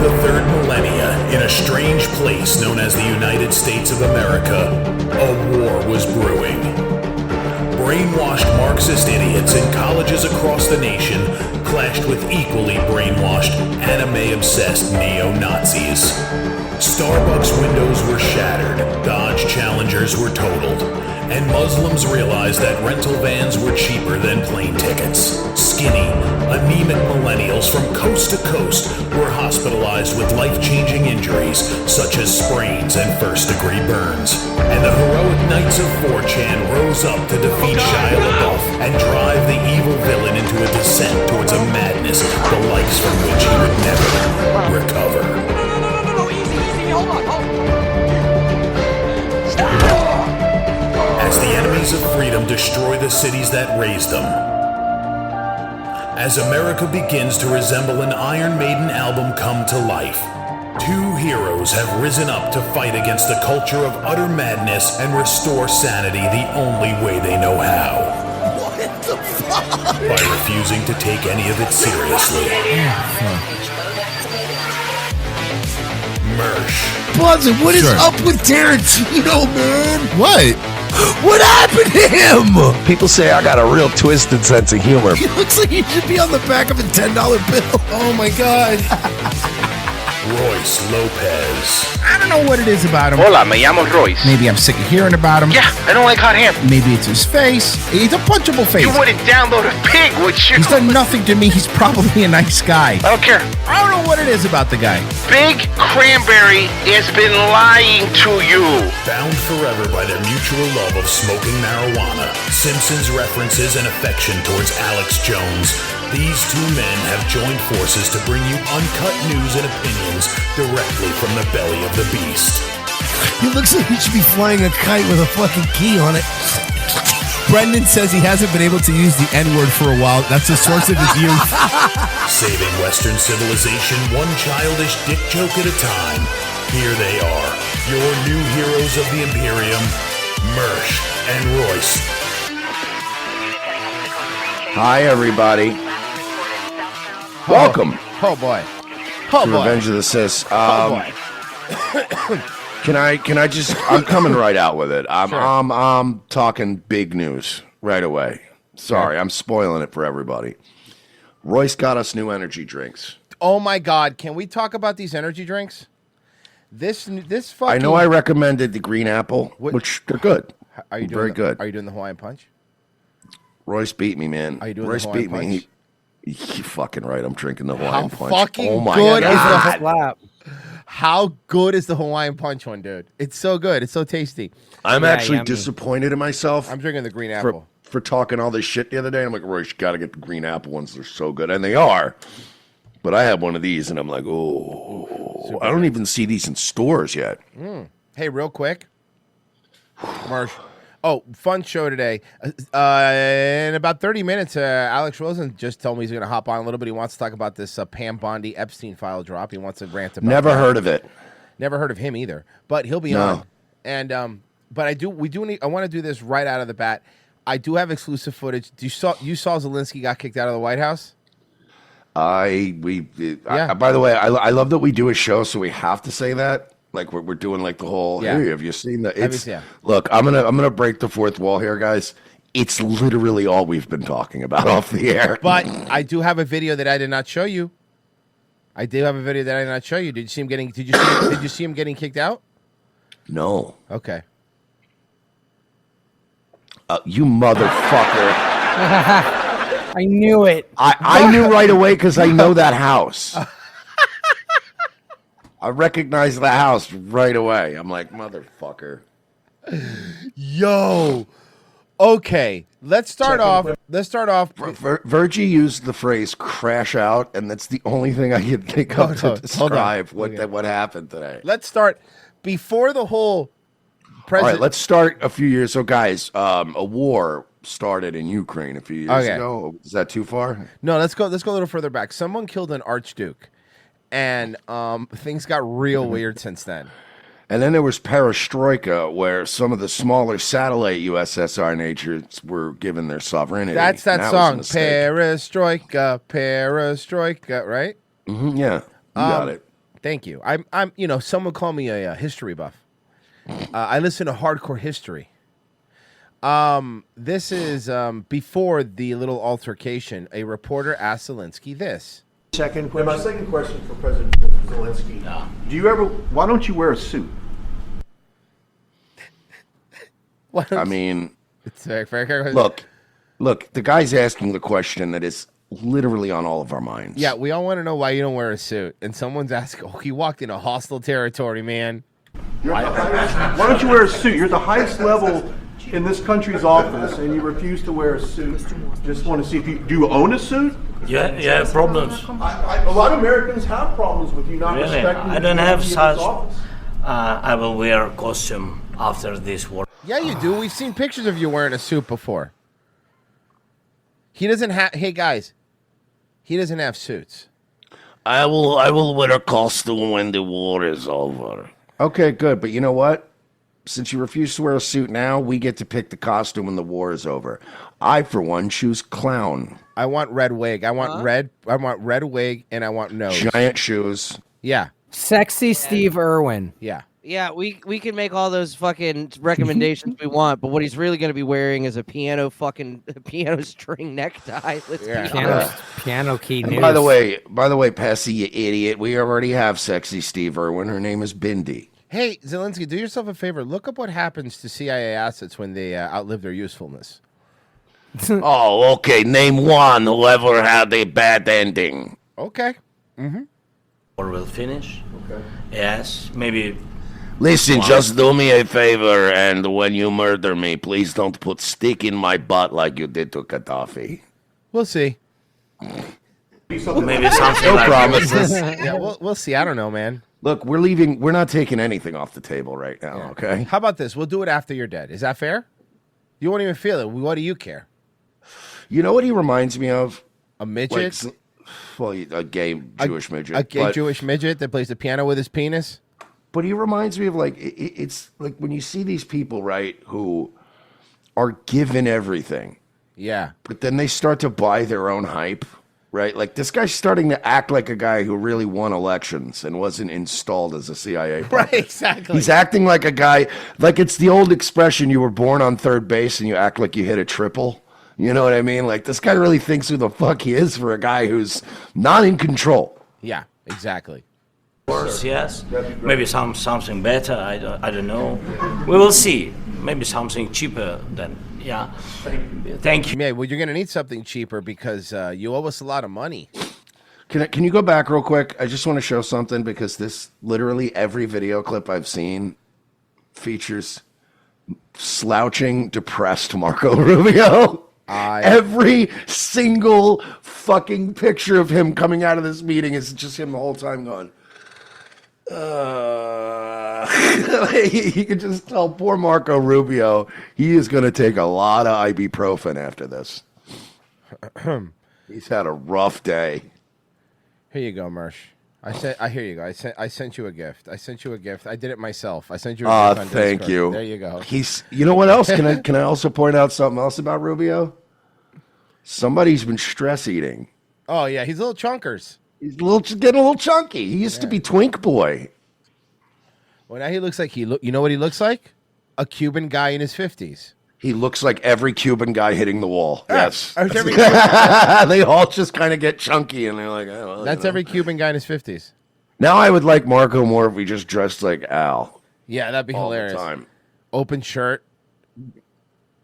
the third millennia, in a strange place known as the United States of America, a war was brewing. Brainwashed Marxist idiots in colleges across the nation clashed with equally brainwashed, anime-obsessed neo-Nazis. Starbucks windows were shattered, Dodge Challengers were totaled, and Muslims realized that rental vans were cheaper than plane tickets. Skinny, anemic millennials from coast to coast were hospitalized with life-changing injuries such as sprains and first-degree burns. And the heroic knights of 4chan rose up to defeat Shia LaBeouf and drive the evil villain into a descent towards a madness the likes from which he would never recover. No, easy, hold on. As the enemies of freedom destroy the cities that raised them. As America begins to resemble an Iron Maiden album come to life, two heroes have risen up to fight against the culture of utter madness and restore sanity the only way they know how. What the fuck? By refusing to take any of it seriously. Mersh. Buzzin', what is Sure. up with Tarantino, man? What? What happened to him? People say I got a real twisted sense of humor. He looks like he should be on the back of a $10 bill. Oh my God. Royce Lopez. I don't know what it is about him. Hola, me llamo Royce. Maybe I'm sick of hearing about him. Yeah, I don't like hot ham. Maybe it's his face. He's a punchable face. You wouldn't download a pig, would you? He's done nothing to me. He's probably a nice guy. I don't care. I don't know what it is about the guy. Big Cranberry has been lying to you. Bound forever by their mutual love of smoking marijuana, Simpsons references and affection towards Alex Jones, these two men have joined forces to bring you uncut news and opinions directly from the belly of the beast. He looks like he should be flying a kite with a fucking key on it. Brendan says he hasn't been able to use the N-word for a while. That's the source of his youth. Saving Western civilization one childish dick joke at a time. Here they are, your new heroes of the Imperium, Mersh and Royce. Hi, everybody. Welcome Oh boy. to Revenge of the Sis. boy. Can I just? I'm coming right out with it. I'm talking big news right away. Sorry, I'm spoiling it for everybody. Royce got us new energy drinks. Oh my God. Can we talk about these energy drinks? This fucking. I know I recommended the green apple, which they're good. Are you doing very good? Are you doing the Hawaiian Punch? Royce beat me, man. Are you doing Royce the Hawaiian beat me. Punch? He fucking right. I'm drinking the How Hawaiian Punch. fucking Oh my good God. is the How good is the Hawaiian Punch one, dude? It's so good. It's so tasty. I'm actually disappointed in myself. I'm drinking the green apple. For talking all this shit the other day. I'm like, Royce, you got to get the green apple ones. They're so good. And they are. But I had one of these, and I'm like, oh, I don't even see these in stores yet. Hey, real quick. Oh, fun show today. In about 30 minutes, Alex Rosen just told me he's going to hop on a little bit. He wants to talk about this Pam Bondi Epstein file drop. He wants to rant about Never that. heard of it. Never heard of him either. But he'll be on. And but I want to do this right out of the bat. I do have exclusive footage. You saw Zelensky got kicked out of the White House? By the way, I love that we do a show, so we have to say that. Like we're doing like the whole. Yeah. Hey, have you seen that? It's yeah. Look, I'm gonna break the fourth wall here, guys. It's literally all we've been talking about off the air. But I do have a video that I did not show you. I do have a video that I did not show you. Did you see him getting? Did you see him getting kicked out? No. Okay. You motherfucker. I knew it. I knew right away because I know that house. I recognized the house right away. I'm like, motherfucker. Yo. Okay. Let's start off. Virgie used the phrase "crash out," and that's the only thing I can think of to describe what happened today. Let's start before the whole. All right, let's start a few years. So, guys, a war started in Ukraine a few years ago. Is that too far? No, let's go a little further back. Someone killed an archduke, and things got real weird since then. And then there was perestroika, where some of the smaller satellite USSR nations were given their sovereignty. That's that was a song, mistake. Perestroika, Perestroika, right? Yeah, you got it. Thank you. I'm. You know, some would call me a history buff. I listen to hardcore history. This is before the little altercation. A reporter asked Zelensky this. Second question. My second question for President Zelensky. Do you ever? Why don't you wear a suit? I mean, it's fair. Look. The guy's asking the question that is literally on all of our minds. Yeah, we all want to know why you don't wear a suit, and someone's asking. Oh, he walked into hostile territory, man. Why don't you wear a suit? You're the highest level in this country's office, and you refuse to wear a suit. Just want to see if you do. You own a suit? Yeah, problems. A lot of Americans have problems with you not Really? respecting. I don't have the such. office. I will wear costume after this war. Yeah, you do. We've seen pictures of you wearing a suit before. He doesn't have. Hey guys, he doesn't have suits. I will wear a costume when the war is over. Okay, good. But you know what? Since you refuse to wear a suit now, we get to pick the costume when the war is over. I, for one, choose clown. I want red wig. I want red. I want red wig, and I want nose. Giant shoes. Yeah. Sexy Steve Irwin. Yeah. Yeah, we can make all those fucking recommendations we want, but what he's really going to be wearing is a piano string necktie. Let's be honest. Piano key And news. by the way, Pessy, you idiot, we already have sexy Steve Irwin. Her name is Bindi. Hey, Zelensky, do yourself a favor. Look up what happens to CIA assets when they outlive their usefulness. Oh, okay. Name one who ever had a bad ending. Okay. War will finish. Okay. Yes, maybe. Listen, just do me a favor, and when you murder me, please don't put stick in my butt like you did to Gaddafi. We'll see. Maybe something No like promises. Yeah, we'll see. I don't know, man. Look, we're leaving. We're not taking anything off the table right now, okay? How about this? We'll do it after you're dead. Is that fair? You won't even feel it. What do you care? You know what he reminds me of? A midget? Well, a gay Jewish midget. A gay Jewish midget that plays the piano with his penis? But he reminds me of it's like when you see these people, right, who are given everything. Yeah. But then they start to buy their own hype, right? Like this guy's starting to act like a guy who really won elections and wasn't installed as a CIA puppet. Right, exactly. He's acting like a guy, like it's the old expression, you were born on third base and you act like you hit a triple. You know what I mean? Like this guy really thinks who the fuck he is for a guy who's not in control. Yeah, exactly. Worse, yes. Maybe something better. I don't know. We will see. Maybe something cheaper than yeah. Thank you. Yeah, well, you're gonna need something cheaper because you owe us a lot of money. Can you go back real quick? I just want to show something because this literally every video clip I've seen features slouching, depressed Marco Rubio. Every single fucking picture of him coming out of this meeting is just him the whole time going. You can just tell poor Marco Rubio he is going to take a lot of ibuprofen after this. He's had a rough day. Here you go, Mersh. Here you go. I sent you a gift. I did it myself. I sent you a gift on thank Discord. you. There you go. You know what else? Can I also point out something else about Rubio? Somebody's been stress eating. Oh yeah, he's little chunkers. He's getting a little chunky. He used to be Twink Boy. Well, now he looks like you know what he looks like? A Cuban guy in his 50s. He looks like every Cuban guy hitting the wall. Yes. That's They all just kind of get chunky and they're like, oh, That's every Cuban guy in his 50s. Now I would like Marco more if we just dressed like Al. Yeah, that'd be all hilarious. The time. Open shirt.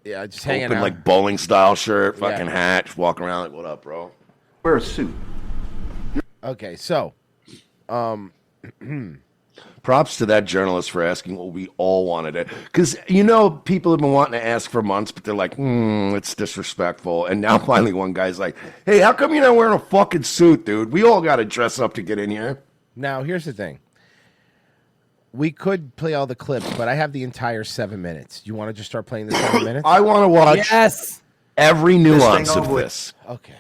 Yeah, just hanging Open out. like bowling style shirt, Yeah. fucking hat, just walking around like, what up, bro? Wear a suit. Okay, so props to that journalist for asking what we all wanted it. Because, you know, people have been wanting to ask for months, but they're like, it's disrespectful. And now finally one guy's like, hey, how come you're not wearing a fucking suit, dude? We all got to dress up to get in here. now here's the thing. We could play all the clips, but I have the entire 7 minutes. You want to just start playing the 7 minutes? I want to watch every nuance of this. Okay.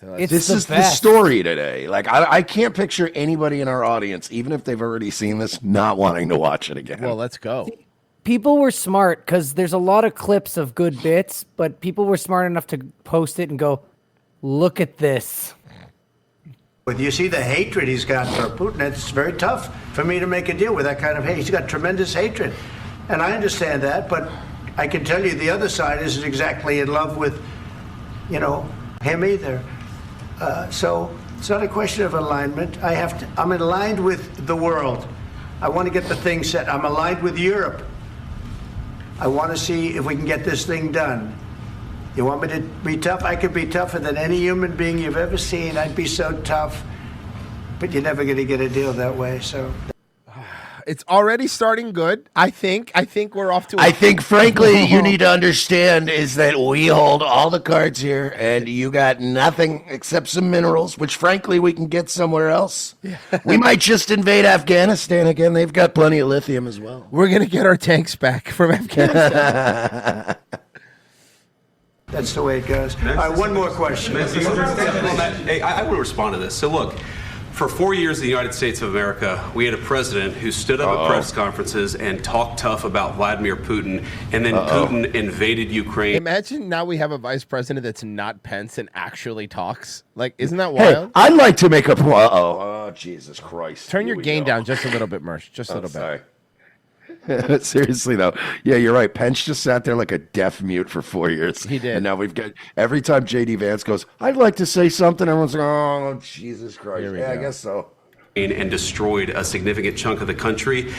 So This is the story today. Like, I can't picture anybody in our audience, even if they've already seen this, not wanting to watch it again. Well, let's go. People were smart because there's a lot of clips of good bits, but people were smart enough to post it and go, look at this. You see the hatred he's got for Putin. It's very tough for me to make a deal with that kind of hate. He's got tremendous hatred. And I understand that, but I can tell you the other side isn't exactly in love with, him either. So it's not a question of alignment. I'm aligned with the world. I want to get the thing set. I'm aligned with Europe. I want to see if we can get this thing done. You want me to be tough? I could be tougher than any human being you've ever seen. I'd be so tough. But you're never going to get a deal that way, so... It's already starting good. I think we're off to. I think, frankly, you need to understand is that we hold all the cards here, and you got nothing except some minerals, which, frankly, we can get somewhere else. Yeah. We might just invade Afghanistan again. They've got plenty of lithium as well. We're gonna get our tanks back from Afghanistan. That's the way it goes. All right, one more question. Hey, I want to respond to this. So look. For 4 years in the United States of America, we had a president who stood up at press conferences and talked tough about Vladimir Putin, and then Putin invaded Ukraine. Imagine now we have a vice president that's not Pence and actually talks. Like, isn't that wild? Hey, I'd like to make a point. Oh, Jesus Christ. Turn your gain down just a little bit, Mersh. Just a little sorry. bit. Seriously, though. Yeah, you're right. Pence just sat there like a deaf mute for 4 years. He did. And now we've got, every time J.D. Vance goes, I'd like to say something, everyone's like, oh, Jesus Christ. Yeah, I guess so. And destroyed a significant chunk of the country.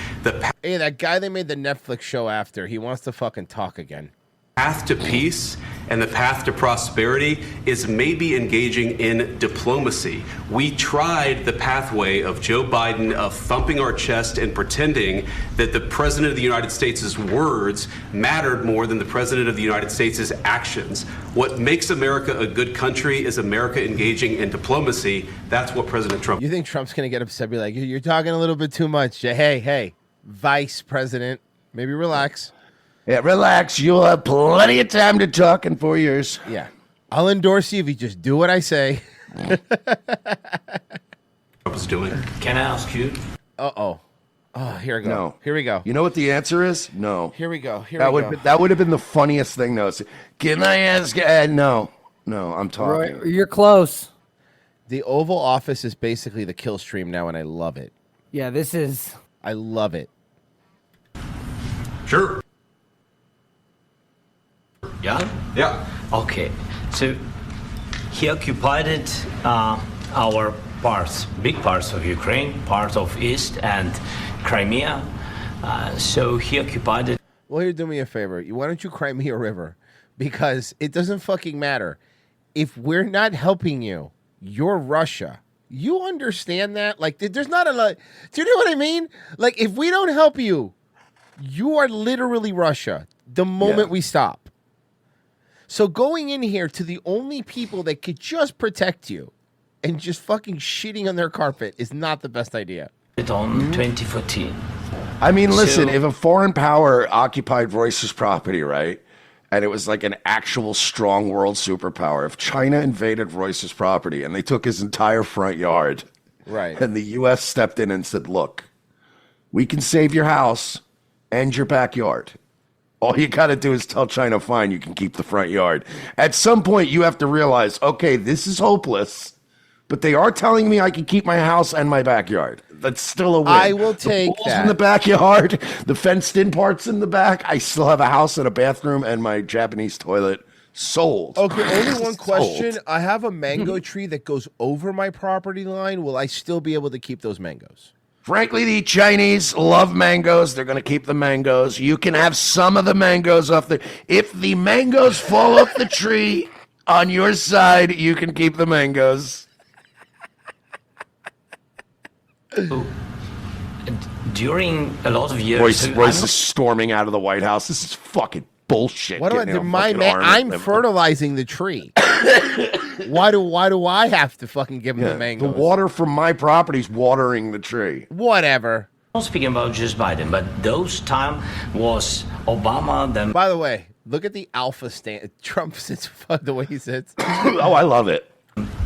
Hey, that guy they made the Netflix show after, he wants to fucking talk again. Path to peace and the path to prosperity is maybe engaging in diplomacy. We tried the pathway of Joe Biden of thumping our chest and pretending that the President of the United States' words mattered more than the President of the United States' actions. What makes America a good country is America engaging in diplomacy. That's what President Trump... You think Trump's going to get upset, be like, you're talking a little bit too much. Hey, Vice President, maybe relax. Yeah, relax. You'll have plenty of time to talk in 4 years. Yeah. I'll endorse you if you just do what I say. Trump's doing. Can I ask you? Uh-oh. Oh, here we go. No. Here we go. You know what the answer is? No. Here we go. That would have been the funniest thing, though. Can I ask? No, I'm talking. Roy, you're close. The Oval Office is basically the kill stream now, and I love it. Yeah, this is... I love it. Sure. Yeah? Yeah. Okay. So he occupied our parts, big parts of Ukraine, part of East and Crimea. So he occupied it. Well, here, do me a favor. Why don't you cry me a river? Because it doesn't fucking matter. If we're not helping you, you're Russia. You understand that? Like, there's not a lot. Do you know what I mean? Like, if we don't help you, you are literally Russia the moment we stop. So going in here to the only people that could just protect you and just fucking shitting on their carpet is not the best idea. It on 2014. I mean, listen, if a foreign power occupied Royce's property, right, and it was like an actual strong world superpower, if China invaded Royce's property and they took his entire front yard, right, and the U.S. stepped in and said, look, we can save your house and your backyard. All you got to do is tell China, fine, you can keep the front yard. At some point, you have to realize, okay, this is hopeless, but they are telling me I can keep my house and my backyard. That's still a win. I will take the pool's in the backyard, the fenced-in parts in the back. I still have a house and a bathroom and my Japanese toilet. Sold. Okay, only one question. I have a mango tree that goes over my property line. Will I still be able to keep those mangoes? Frankly, the Chinese love mangoes. They're going to keep the mangoes. You can have some of the mangoes off the... If the mangoes fall off the tree on your side, you can keep the mangoes. During a lot of years... Royce is storming out of the White House. This is fucking bullshit. What do I do? I'm fertilizing the tree. Why do I have to fucking give him the mangoes? The water from my property's watering the tree. Whatever. I'm not speaking about just Biden, but those time was Obama. Then, by the way, look at the alpha stand. Trump sits the way he sits. Oh, I love it.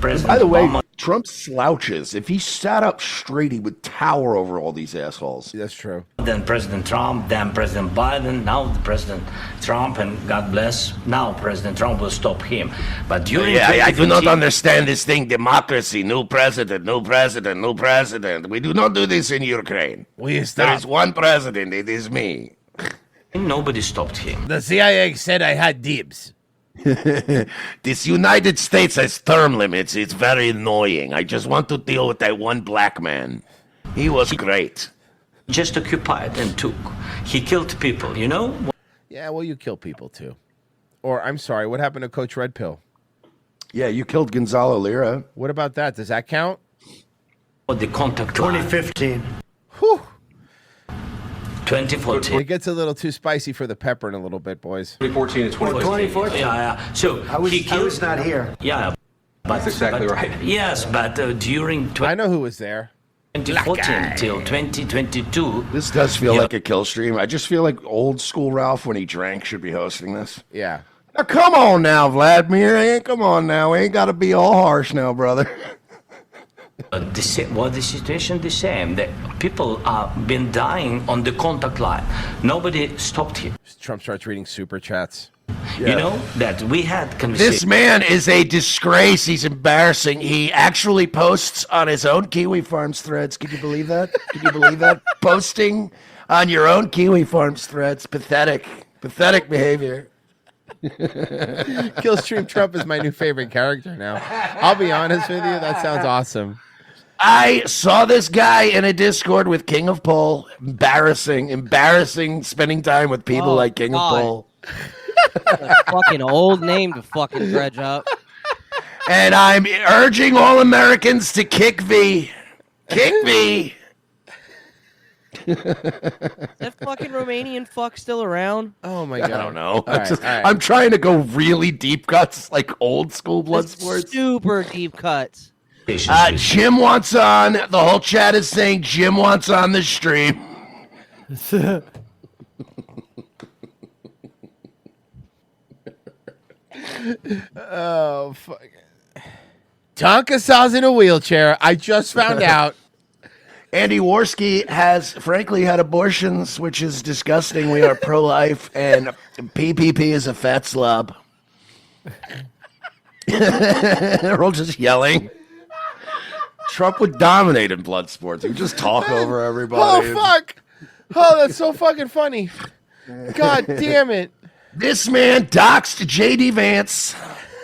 President By the way, Obama. Trump slouches. If he sat up straight, he would tower over all these assholes. That's true. Then President Trump, then President Biden, now the President Trump, and God bless, now President Trump will stop him. But during I do not 2015 understand this thing, democracy, new president, new president, new president. We do not do this in Ukraine. There is one president, it is me. Nobody stopped him. The CIA said I had dibs. This United States has term limits. It's very annoying. I just want to deal with that one black man. He was great. Just occupied and took. He killed people, you know? Yeah, well, you kill people too. Or, I'm sorry, what happened to Coach Red Pill? Yeah, you killed Gonzalo Lira. What about that? Does that count? The contact 2015. Whew. 2014. It gets a little too spicy for the pepper in a little bit, boys. 2014 and 2014. Yeah. So I was he killed. not here. Yeah. That's exactly right. Yes, but during I know who was there. 2014 till 2022. This does feel like a kill stream. I just feel like old school Ralph when he drank should be hosting this. Yeah. Now, come on now, Vladimir. Come on now. We ain't got to be all harsh now, brother. The situation the same. The people have been dying on the contact line. Nobody stopped him. Trump starts reading super chats. You know that we had conversation. This man is a disgrace. He's embarrassing. He actually posts on his own Kiwi Farms threads. Can you believe that? Can you believe that? Posting on your own Kiwi Farms threads. Pathetic. Pathetic behavior. Killstream Trump is my new favorite character now. I'll be honest with you. That sounds awesome. I saw this guy in a Discord with King of Pole. Embarrassing spending time with people like King of Pole. A fucking old name to fucking dredge up. And I'm urging all Americans to kick V. Kick V. Is that fucking Romanian fuck still around? Oh my god. I don't know. All right. I'm trying to go really deep cuts, like old school blood sports. Super deep cuts. Jim wants on. The whole chat is saying Jim wants on the stream. Oh, fuck. Tonka Saw's in a wheelchair. I just found out. Andy Worski has, frankly, had abortions, which is disgusting. We are pro-life, and PPP is a fat slob. They're all just yelling. Trump would dominate in blood sports. He would just talk over everybody. Oh, fuck. Oh, that's so fucking funny. God damn it. This man doxed J.D. Vance.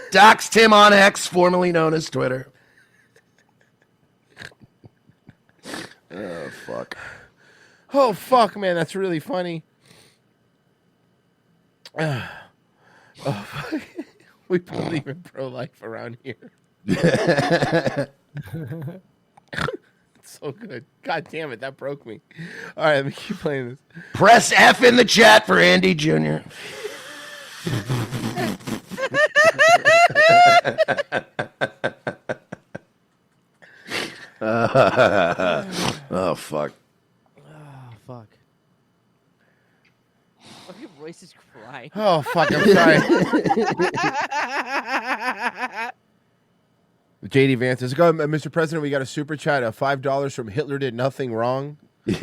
Doxed him on X, formerly known as Twitter. Oh, fuck. Oh, fuck, man. That's really funny. Oh, fuck. We believe in pro-life around here. It's so good. God damn it. That broke me. All right, let me keep playing this. Press F in the chat for Andy Jr. Oh, fuck. Oh, fuck. Fucking voice is crying. Oh, fuck. I'm sorry. JD Vance says, "Go, Mr. President, we got a super chat of $5 from Hitler Did Nothing Wrong." And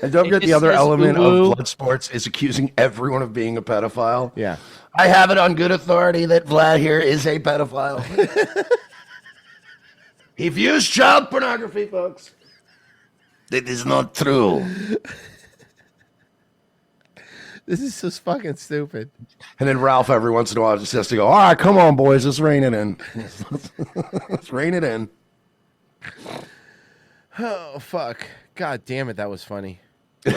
don't forget the other element of blood sports is accusing everyone of being a pedophile. Yeah. I have it on good authority that Vlad here is a pedophile. He views child pornography, folks. That is not true. This is so fucking stupid. And then Ralph every once in a while just has to go, all right, come on, boys, let's rein it in. Let's rein it in. Oh, fuck. God damn it, that was funny. Ben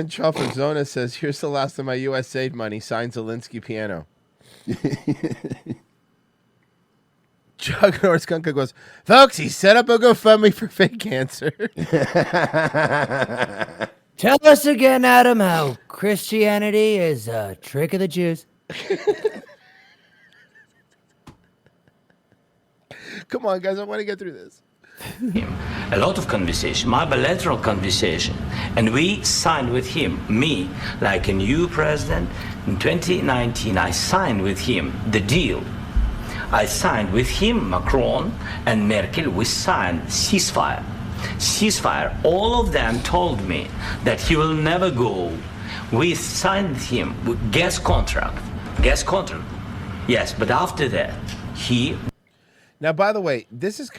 Chalfazona says, "Here's the last of my USAID money. Signed Zelensky piano." Chuck Norris Kunka goes, "Folks, he set up a GoFundMe for fake cancer." Tell us again, Adam, how Christianity is a trick of the Jews. Come on, guys, I want to get through this. A lot of conversation, my bilateral conversation, and we signed with him, me, like a new president. In 2019, I signed with him the deal. I signed with him, Macron and Merkel, we signed ceasefire. Ceasefire. All of them told me that he will never go. We signed him with gas contract. Gas contract. Yes, but after that, he. Now, by the way, this is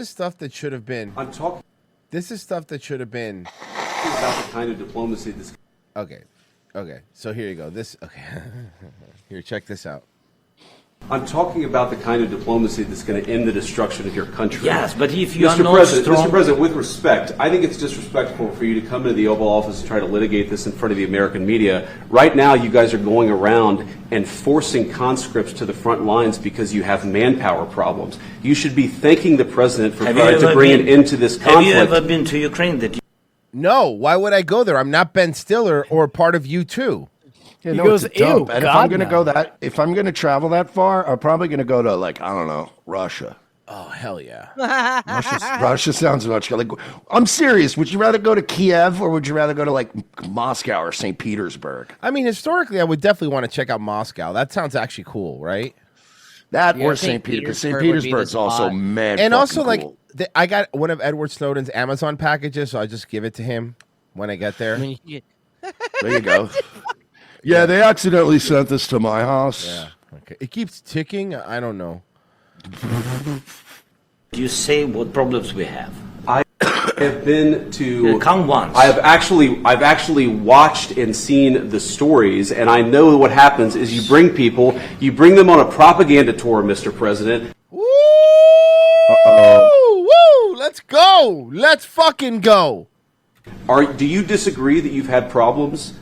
stuff that should have been. I'm talking. This is stuff that should have been. About the kind of diplomacy this. Okay. So here you go. Here, check this out. I'm talking about the kind of diplomacy that's going to end the destruction of your country. Yes, but if you are Mr. not President, strong... Mr. President, with respect, I think it's disrespectful for you to come into the Oval Office and try to litigate this in front of the American media. Right now, you guys are going around and forcing conscripts to the front lines because you have manpower problems. You should be thanking the President for trying to bring an end to this conflict. Have you ever been to Ukraine? No, why would I go there? I'm not Ben Stiller or part of U2. Yeah, no, it's a dump. And if I'm going to go if I'm going to travel that far, I'm probably going to go to, like, I don't know, Russia. Oh, hell yeah. Russia sounds much like. I'm serious. Would you rather go to Kiev or would you rather go to, like, Moscow or St. Petersburg? I mean, historically, I would definitely want to check out Moscow. That sounds actually cool, right? That or St. Petersburg. St. Petersburg's also mad. And also, cool. like, I got one of Edward Snowden's Amazon packages, so I just give it to him when I get there. There you go. Yeah, they accidentally sent this to my house. Yeah. Okay. It keeps ticking. I don't know. You say what problems we have. I have been to. Come once. I've actually watched and seen the stories, and I know what happens is you bring them on a propaganda tour, Mr. President. Woo! Woo! Let's go! Let's fucking go! Do you disagree that you've had problems?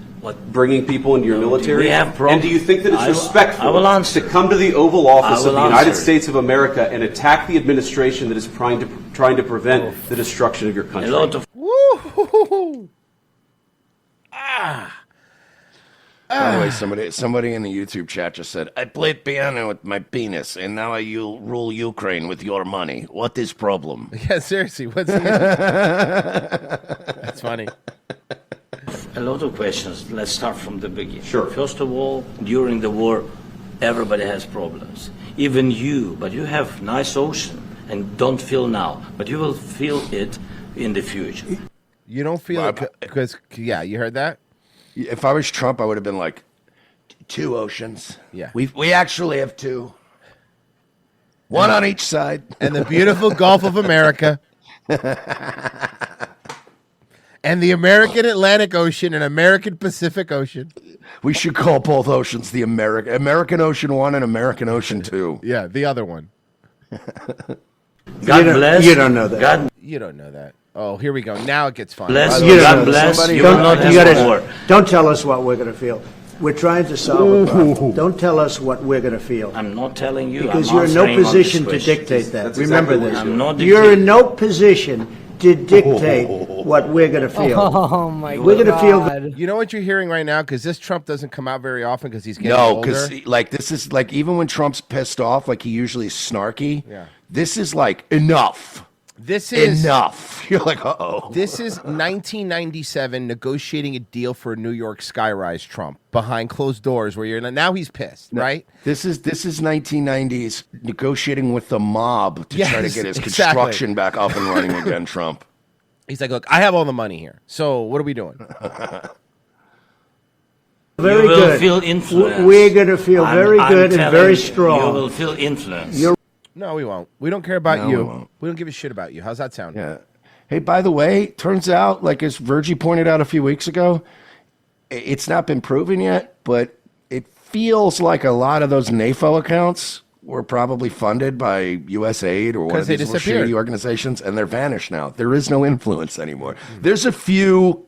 Bringing people into your military? We have problems. And do you think that it's respectful I will answer. to come to the Oval Office of the United answer. States of America and attack the administration that is trying to prevent the destruction of your country? A lot of Woo! By the way, somebody in the YouTube chat just said, I played piano with my penis, and now I rule Ukraine with your money. What is problem? Yeah, seriously, what's the That's funny. a lot of questions. Let's start from the beginning. Sure. First of all, during the war, everybody has problems. Even you, but you have nice ocean and don't feel now, but you will feel it in the future. You don't feel it because, yeah, you heard that? If I was Trump, I would have been like, 2 oceans. Yeah. We actually have 2. One on each side. And the beautiful Gulf of America. And the American Atlantic Ocean and American Pacific Ocean. We should call both oceans the American Ocean 1 and American Ocean 2. Yeah, the other one. God bless. You don't know that. God You don't know that. Oh, here we go. Now it gets fun. bless. You don't God know bless. somebody- You will not have war. Don't tell us what we're going to feel. We're trying to solve a problem. Don't tell us what we're going to feel. I'm not telling you. Because I'm you're in no answering on position this to question. dictate that. That's Remember exactly this. what I'm not You're dictating. in no position to dictate what we're going to feel. Oh my god. We're going to feel You know what you're hearing right now? Because this Trump doesn't come out very often because he's getting No, older. because like this is like even when Trump's pissed off, like he usually is snarky. Yeah. This is like enough. This is Enough. You're like, uh-oh. This is 1997 negotiating a deal for a New York skyrise Trump behind closed doors where you're now he's pissed, right? This is 1990s negotiating with the mob to try to Yes, get his exactly. construction back up and running again, Trump. He's like, look, I have all the money here. So what are we doing? very You will good. feel influenced. We're going to feel very I'm good and telling very you, strong. You will feel influenced. You're No, we won't. We don't care about No, you. we won't. We don't give a shit about you. How's that sound? Yeah. Hey, by the way, turns out, like as Virgie pointed out a few weeks ago, it's not been proven yet, but it feels like a lot of those NAFO accounts were probably funded by USAID or one 'Cause of they these little disappeared. shady organizations, and they're vanished now. There is no influence anymore. There's a few,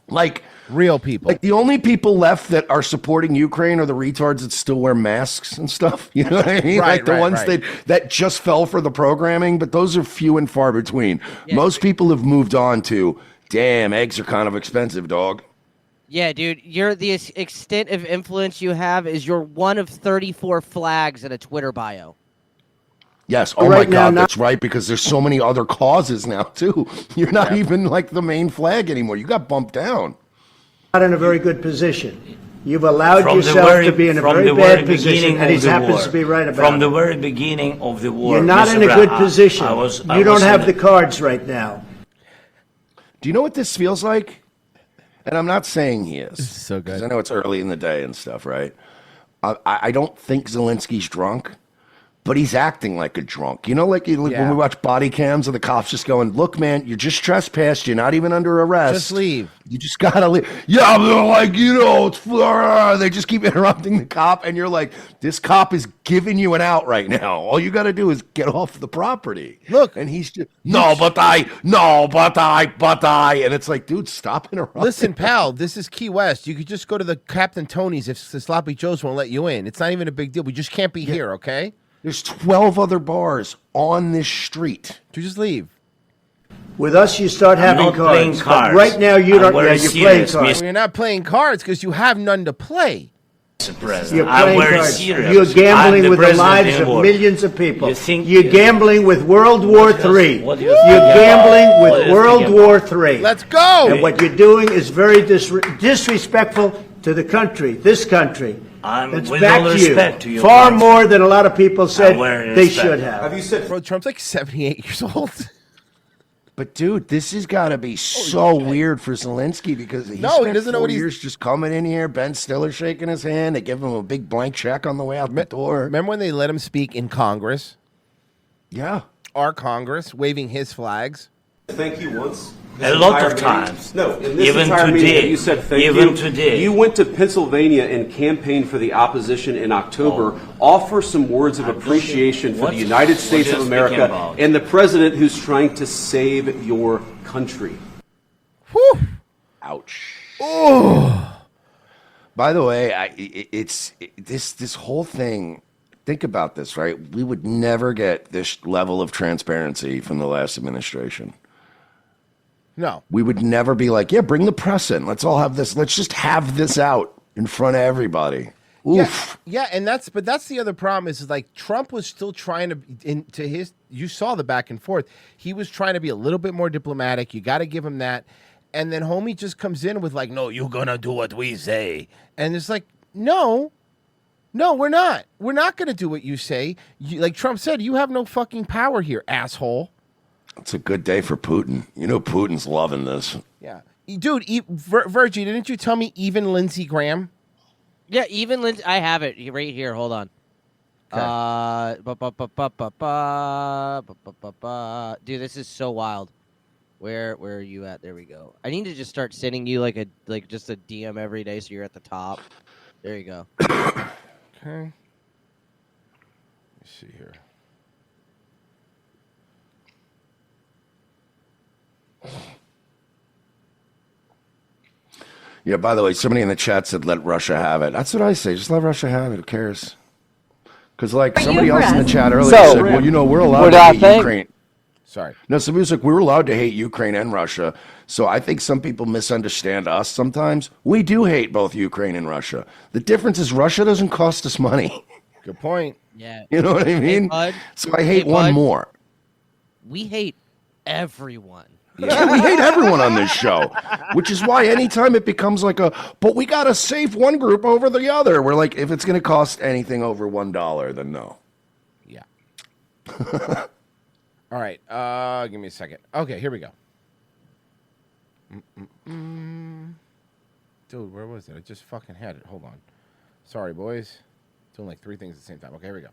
like real people. Like the only people left that are supporting Ukraine are the retards that still wear masks and stuff. You know what I mean? Right, like the right, ones right. that just fell for the programming, but those are few and far between. Most people have moved on to, damn, eggs are kind of expensive, dog. Yeah, dude, the extent of influence you have is you're one of 34 flags in a Twitter bio. Yes. Oh Right my now, God, not- that's right. Because there's so many other causes now too. You're not even like the main flag anymore. You got bumped down. not in a very good position. You've allowed yourself to be in a very bad position, and he happens to be right about it. From the very beginning of the war. You're not Mr. in a good Brown, position. You don't have in the cards right now. Do you know what this feels like? And I'm not saying he is. So good. 'Cause I know it's early in the day and stuff, right? I don't think Zelensky's drunk, but he's acting like a drunk. You know, like when we watch body cams of the cops just going, look, man, you're just trespassed. You're not even under arrest. Just leave. You just got to leave. Yeah, they're like, you know, it's they just keep interrupting the cop. And you're like, this cop is giving you an out right now. All you got to do is get off the property. Look. And he's just, no, but I. And it's like, dude, stop interrupting. Listen, pal, this is Key West. You could just go to the Captain Tony's if the Sloppy Joes won't let you in. It's not even a big deal. We just can't be here, okay? There's 12 other bars on this street. You just leave. With us, you start having not playing cards. cards. But right now, you I'm don't. very You're playing serious, cards. Well, you're not playing cards because you have none to play. Mr. President. You're I'm playing very cards. serious. You're gambling I'm with the president lives of anymore. millions of people. You think- You're gambling with World War III. What do You're you think about- gambling what do with you World think War about- III. Let's go. And what you're doing is very disrespectful to the country, this country. It's with back all to respect to you. your Far country. more than a lot of people said very they respect. should have. You said Bro, Trump's like 78 years old. But dude, this has got to be so weird for Zelensky because he No, he spent doesn't know 4 what he's- years just coming in here. Ben Stiller shaking his hand. They give him a big blank check on the way out the door. Remember when they let him speak in Congress? Yeah. Our Congress, waving his flags? Thank you once. A lot of times. No, in this Even entire today. meeting, you said thank Even you. today. You went to Pennsylvania and campaigned for the opposition in October. Offer some words of appreciation for What- the United what States are of you America speaking about? and the president who's trying to save your country. Whew. Ouch. Oh. By the way, this whole thing. Think about this, right? We would never get this level of transparency from the last administration. No. We would never be like, yeah, bring the press in. Let's all have this. Let's just have this out in front of everybody. Oof. Yeah, and that's the other problem is like Trump was still trying to you saw the back and forth. He was trying to be a little bit more diplomatic. You got to give him that. And then homie just comes in with like, no, you're going to do what we say. And it's like, no, we're not. We're not going to do what you say. Like Trump said, you have no fucking power here, asshole. It's a good day for Putin. You know Putin's loving this. Yeah. Dude, Virgie, didn't you tell me even Lindsey Graham? Yeah, even Lindsey. I have it right here. Hold on. Dude, this is so wild. Where are you at? There we go. I need to just start sending you like just a DM every day so you're at the top. There you go. Okay. Let's see here. Yeah, by the way, somebody in the chat said let Russia have it. That's what I say. Just let Russia have it. Who cares? Because like somebody else in the chat earlier said, well, you know, we're allowed to hate Ukraine. Sorry. No, somebody was like, we were allowed to hate Ukraine and Russia. So I think some people misunderstand us sometimes. We do hate both Ukraine and Russia. The difference is Russia doesn't cost us money. Good point. Yeah. You know what I mean? Bud. So I hate one Bud. more. We hate everyone. Yeah, we hate everyone on this show, which is why anytime it becomes like but we got to save one group over the other. We're like, if it's going to cost anything over $1, then no. Yeah. All right. Give me a second. Okay, here we go. Dude, where was it? I just fucking had it. Hold on. Sorry, boys. Doing like 3 things at the same time. Okay, here we go.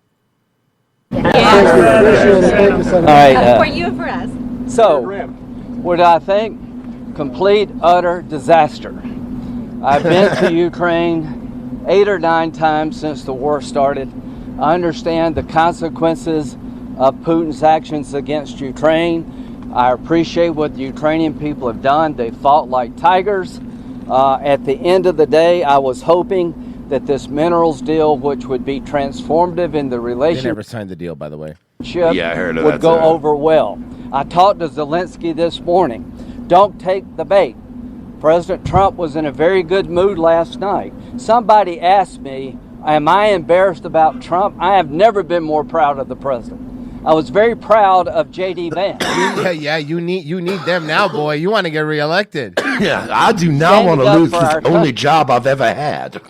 All right. For you and for us. So, what do I think? Complete, utter disaster. I've been to Ukraine 8 or 9 times since the war started. I understand the consequences of Putin's actions against Ukraine. I appreciate what the Ukrainian people have done. They fought like tigers. At the end of the day, I was hoping that this minerals deal, which would be transformative in the They relationship, never signed the deal, by the way. Yeah, I heard of would that, go too. over well. I talked to Zelensky this morning. Don't take the bait. President Trump was in a very good mood last night. Somebody asked me, am I embarrassed about Trump? I have never been more proud of the president. I was very proud of J.D. Vance. Yeah, you need them now, boy. You want to get reelected. Yeah, I do not want to lose the only job I've ever had.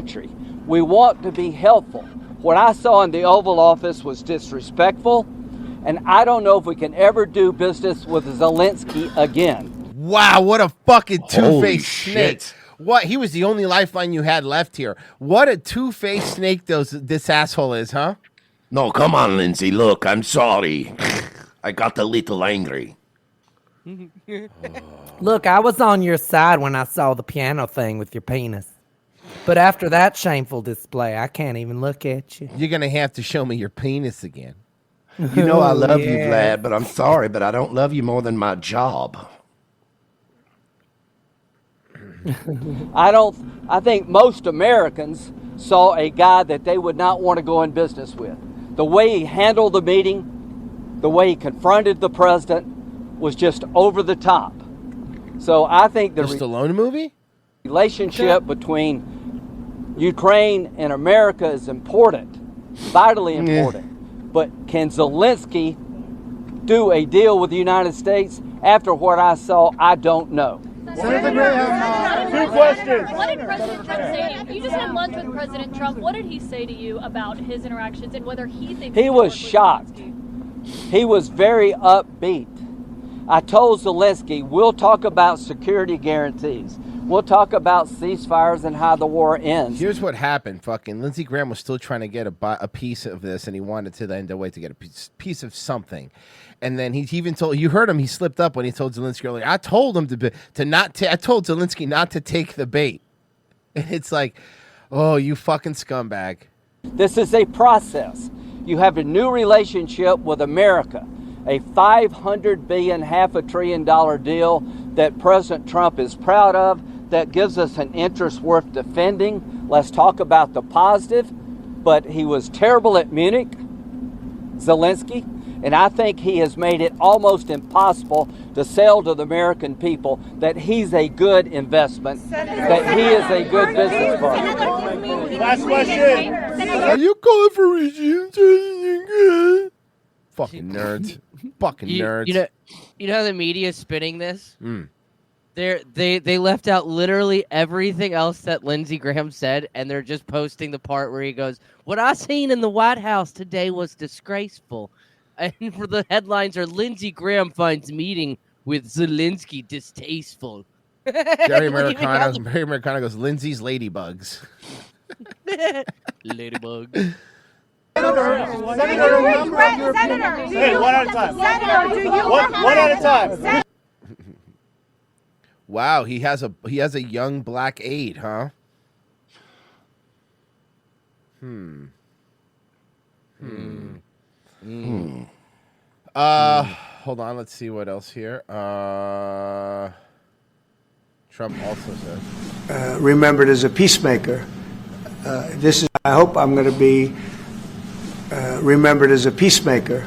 country. We want to be helpful. What I saw in the Oval Office was disrespectful, and I don't know if we can ever do business with Zelensky again. Wow, what a fucking Holy two-faced snake. shit. What? He was the only lifeline you had left here. What a two-faced snake this asshole is, huh? No, come on, Lindsay. Look, I'm sorry. I got a little angry. Look, I was on your side when I saw the piano thing with your penis. But after that shameful display, I can't even look at you. You're going to have to show me your penis again. You know I love you, Yeah. Vlad, but I'm sorry, but I don't love you more than my job. I think most Americans saw a guy that they would not want to go in business with. The way he handled the meeting, the way he confronted the president was just over the top. So I think the Stallone movie? Relationship between Ukraine and America is important, vitally important. But can Zelensky do a deal with the United States? After what I saw, I don't know. Senator Graham, 2 questions. What did President Trump say to you? You just had lunch with President Trump. What did he say to you about his interactions and whether he thinks He was shocked. He was very upbeat. I told Zelensky, we'll talk about security guarantees. We'll talk about ceasefires and how the war ends. Here's what happened. Fucking Lindsey Graham was still trying to get a piece of this, and he wanted to end the way to get a piece of something. And then he even told, you heard him, he slipped up when he told Zelensky earlier, I told him I told Zelensky not to take the bait. And it's like, oh, you fucking scumbag. This is a process. You have a new relationship with America, a $500 billion, $500 billion deal that President Trump is proud of, that gives us an interest worth defending. Let's talk about the positive. But he was terrible at Munich, Zelensky, and I think he has made it almost impossible to sell to the American people that he's a good investment, that he is a good business partner. Last question. Are you calling for regime change? Fucking nerds. Fucking nerds. You know how the media is spinning this? Mm. They left out literally everything else that Lindsey Graham said, and they're just posting the part where he goes, "What I seen in the White House today was disgraceful." And for the headlines are Lindsey Graham finds meeting with Zelensky distasteful. Jerry Americano goes, Lindsay's ladybugs. Ladybug. Senator, hey, one at a time. Senator, do you one at a time. Wow, he has a young black aide, huh? Hold on, let's see what else here. Trump also said Remembered as a peacemaker. I hope I'm going to be remembered as a peacemaker.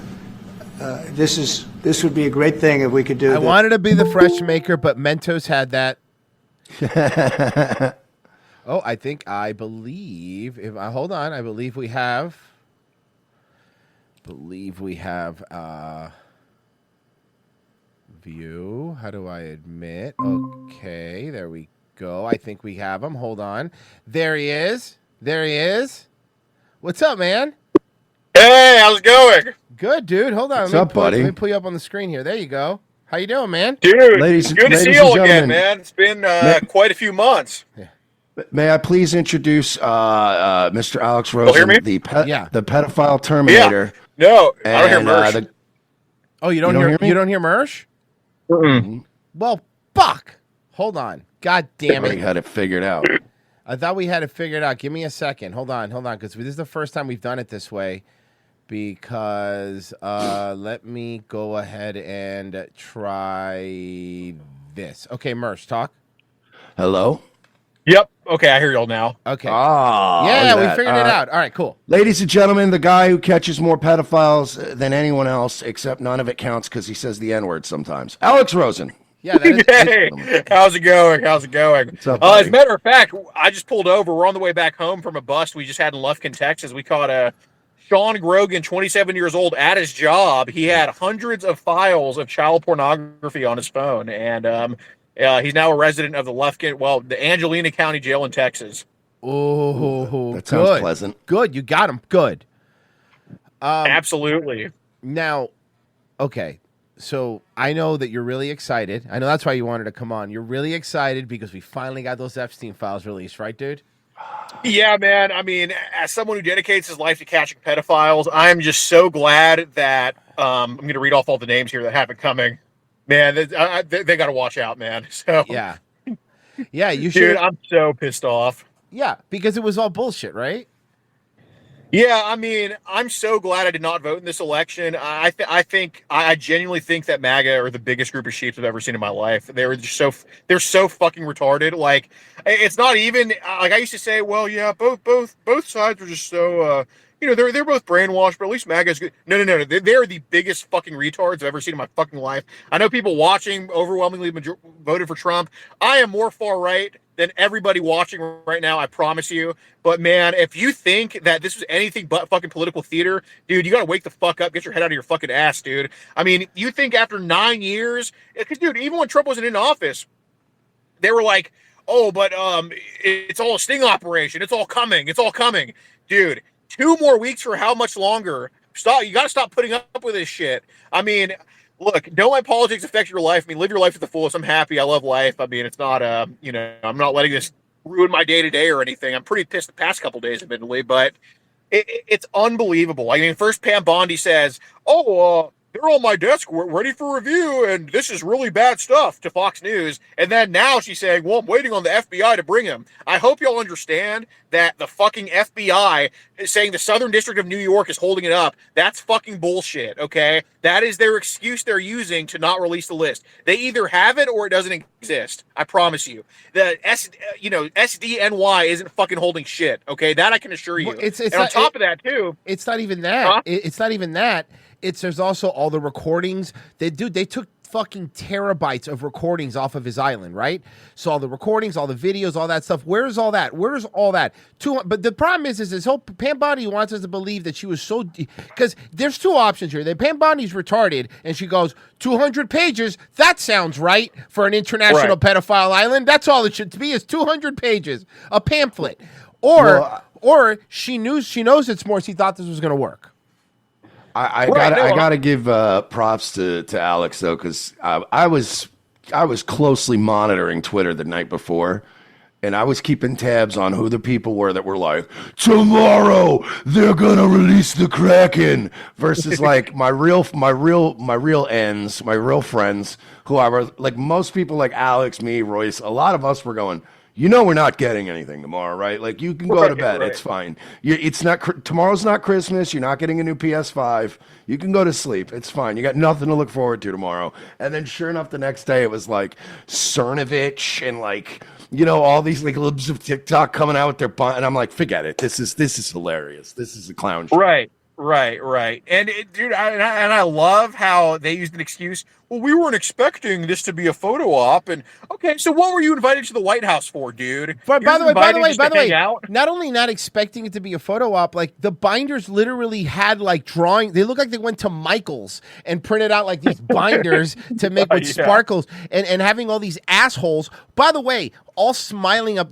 This would be a great thing if we could do I that. wanted to be the fresh maker, but Mentos had that. Oh, I believe we have view. How do I admit? Okay, there we go. I think we have him. Hold on. There he is. What's up, man? Hey, how's it going? Good, dude. Hold on. What's up, buddy? Let me pull you up on the screen here. There you go. How you doing, man? Dude, Ladies- good to see ladies you all and again, gentlemen. man. It's been quite a few months. May I please introduce Mr. Alex hear Rosen, me? the pedophile Terminator. No, I don't hear And, Mersh. Oh, you don't hear me? You don't hear Mersh? Well, fuck. Hold on. God damn We it. had it figured out. I thought we had it figured out. Give me a second. Hold on, because this is the first time we've done it this way. Because let me go ahead and try this. Okay, Mersh, talk. Hello? Yep. Okay, I hear y'all now. Okay. Ah, Yeah, look at we that. figured it out. All right, cool. Ladies and gentlemen, the guy who catches more pedophiles than anyone else, except none of it counts because he says the N-word sometimes. Alex Rosen. Yeah, that is. Hey, how's it going? How's it going? What's up, As buddy? a matter of fact, I just pulled over. We're on the way back home from a bust we just had in Lufkin, Texas. We caught Sean Grogan, 27 years old, at his job. He had hundreds of files of child pornography on his phone, and he's now a resident of the Lufkin, the Angelina County Jail in Texas. Oh, That sounds good. pleasant. Good, you got him. Good. Absolutely. Now, okay, so I know that you're really excited. I know that's why you wanted to come on. You're really excited because we finally got those Epstein files released, right, dude? Yeah, man. I mean, as someone who dedicates his life to catching pedophiles, I'm just so glad that I'm going to read off all the names here that have it coming. Man, they got to watch out, man. So Yeah. Yeah, you should. dude, I'm so pissed off. Yeah, because it was all bullshit, right? Yeah, I mean, I'm so glad I did not vote in this election. I genuinely think that MAGA are the biggest group of sheep I've ever seen in my life. They're so fucking retarded. Like, it's not even like I used to say. Well, yeah, both sides are just so. They're both brainwashed, but at least MAGA's good. No. They're the biggest fucking retards I've ever seen in my fucking life. I know people watching overwhelmingly voted for Trump. I am more far right than everybody watching right now, I promise you. But man, if you think that this was anything but fucking political theater, dude, you gotta wake the fuck up, get your head out of your fucking ass, dude. I mean, you think after 9 years, because dude, even when Trump wasn't in office, they were like, oh, but it's all a sting operation. It's all coming. Dude, 2 more weeks for how much longer? Stop. You gotta stop putting up with this shit. I mean, look, don't let politics affect your life. I mean, live your life to the fullest. I'm happy. I love life. I mean, it's not, I'm not letting this ruin my day to day or anything. I'm pretty pissed the past couple days, admittedly, but it's unbelievable. I mean, first Pam Bondi says, they're on my desk. We're ready for review, and this is really bad stuff to Fox News. And then now she's saying, well, I'm waiting on the FBI to bring him. I hope y'all understand that the fucking FBI is saying the Southern District of New York is holding it up. That's fucking bullshit, okay? That is their excuse they're using to not release the list. They either have it or it doesn't exist. I promise you. The SDNY isn't fucking holding shit, okay? That I can assure you. Well, it's and on top of that, too. It's not even that. Huh? It's not even that. There's also all the recordings. They took fucking terabytes of recordings off of his island, right? So all the recordings, all the videos, all that stuff. Where's all that? Where's all that? But the problem is this whole Pam Bondi wants us to believe that she was so, because there's 2 options here. That Pam Bondi's retarded, and she goes 200 pages. That sounds right for an international pedophile island. That's all it should be, is 200 pages, a pamphlet, or she knows it's more. She thought this was going to work. I gotta give props to Alex though, because I was closely monitoring Twitter the night before, and I was keeping tabs on who the people were that were like, tomorrow they're gonna release the Kraken, versus like my real friends who I was like, most people like Alex, me, Royce, a lot of us were going, we're not getting anything tomorrow, right? Like, you can go to bed. Right. It's fine. Tomorrow's not Christmas. You're not getting a new PS5. You can go to sleep. It's fine. You got nothing to look forward to tomorrow. And then sure enough, the next day it was like Cernovich and like, all these like libs of TikTok coming out with their and I'm like, forget it. This is hilarious. This is a clown show. Right. And dude, I love how they used an excuse. Well, we weren't expecting this to be a photo op. And okay, so what were you invited to the White House for, dude? By the way, not only not expecting it to be a photo op, like the binders literally had like drawing. They look like they went to Michael's and printed out like these binders to make with sparkles and having all these assholes. By the way, all smiling up.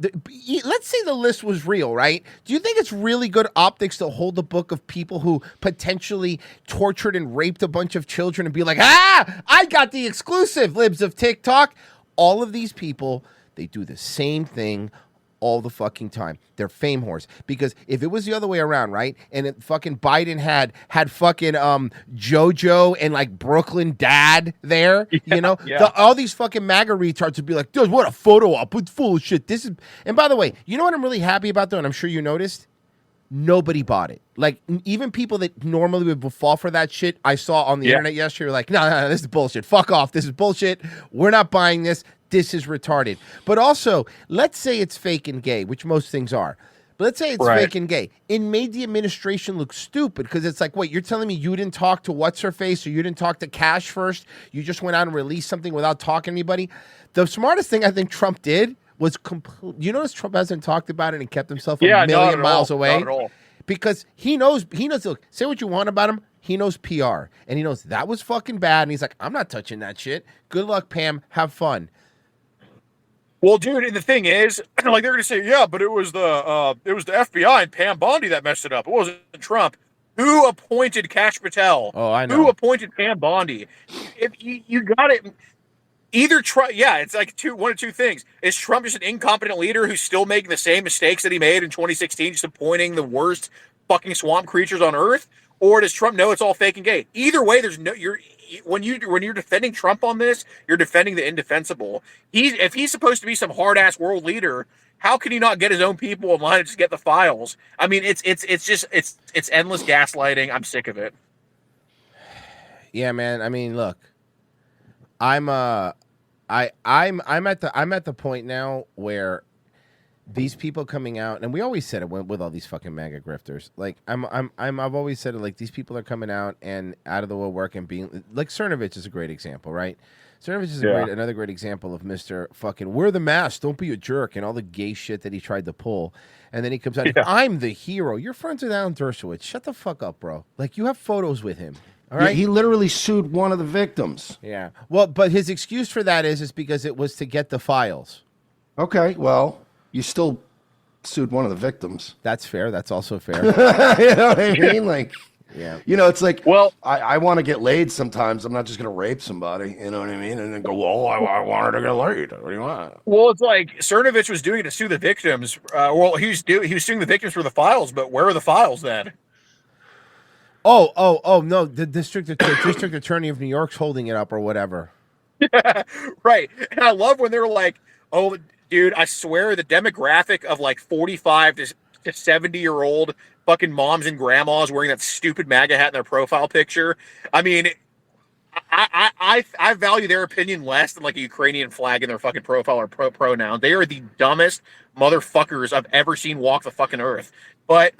Let's say the list was real, right? Do you think it's really good optics to hold the book of people who potentially tortured and raped a bunch of children and be like, I got the exclusive, libs of TikTok? All of these people, they do the same thing all the fucking time. They're fame whores. Because if it was the other way around, right? And fucking Biden had fucking JoJo and like Brooklyn Dad there, all these fucking MAGA retards would be like, dude, what a photo op, it's full of shit. This is, and by the way, you know what I'm really happy about though, and I'm sure you noticed? Nobody bought it. Like, even people that normally would fall for that shit, I saw on the internet yesterday, were like, no, this is bullshit. Fuck off. This is bullshit. We're not buying this. This is retarded. But also, let's say it's fake and gay, which most things are. But let's say it's fake and gay. It made the administration look stupid because it's like, wait, you're telling me you didn't talk to What's-Her-Face or you didn't talk to Cash first? You just went out and released something without talking to anybody? The smartest thing I think Trump did was you notice Trump hasn't talked about it and kept himself a million miles away? Not at all. Because he knows, look, say what you want about him. He knows PR and he knows that was fucking bad. And he's like, I'm not touching that shit. Good luck, Pam. Have fun. Well, dude, and the thing is, like they're gonna say, yeah, but it was the FBI and Pam Bondi that messed it up. It wasn't Trump. Who appointed Kash Patel? Oh, I know. Who appointed Pam Bondi? If you got it, either Trump. Yeah, it's like one of two things. Is Trump just an incompetent leader who's still making the same mistakes that he made in 2016, just appointing the worst fucking swamp creatures on earth? Or does Trump know it's all fake and gay? Either way, there's no when you're defending Trump on this, you're defending the indefensible. If he's supposed to be some hard ass world leader, how can he not get his own people in line and just get the files? I mean, it's endless gaslighting. I'm sick of it. Yeah, man. I mean, look, I'm at the point now where these people coming out, and we always said it with all these fucking MAGA grifters. Like I've always said it. Like these people are coming out and out of the woodwork and being like Cernovich is a great example, right? Cernovich is another great example of Mr. fucking wear the mask, don't be a jerk, and all the gay shit that he tried to pull. And then he comes out, I'm the hero. You're friends with Alan Dershowitz. Shut the fuck up, bro. Like you have photos with him. All right. He literally sued one of the victims. Yeah. Well, but his excuse for that is because it was to get the files. Okay. Well, you still sued one of the victims. That's fair. That's also fair. You know what I mean? Like, yeah. You know, it's like, well, I want to get laid sometimes. I'm not just going to rape somebody. You know what I mean? And then go, well, I wanted to get laid. What do you want? Well, it's like Cernovich was doing it to sue the victims. Well, he was suing the victims for the files, but where are the files then? Oh, no. The district attorney of New York's holding it up or whatever. Right. And I love when they're like, oh, dude, I swear the demographic of like 45 to 70-year-old fucking moms and grandmas wearing that stupid MAGA hat in their profile picture. I mean, I value their opinion less than like a Ukrainian flag in their fucking profile or pronoun. They are the dumbest motherfuckers I've ever seen walk the fucking earth. But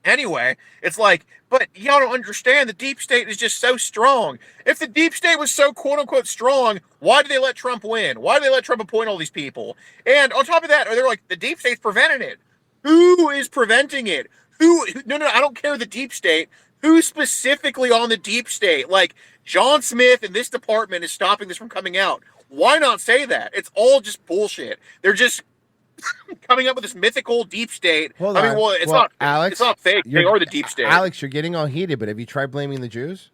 anyway, it's like, but y'all don't understand. The deep state is just so strong. If the deep state was so quote unquote strong, why did they let Trump win? Why did they let Trump appoint all these people? And on top of that, they're like, the deep state's preventing it. Who is preventing it? No, I don't care the deep state. Who specifically on the deep state? Like, John Smith and this department is stopping this from coming out. Why not say that? It's all just bullshit. They're just coming up with this mythical deep state. Hold I on. mean, well, it's Well, not Alex, it's not fake. They are the deep state. Alex, you're getting all heated, but have you tried blaming the Jews?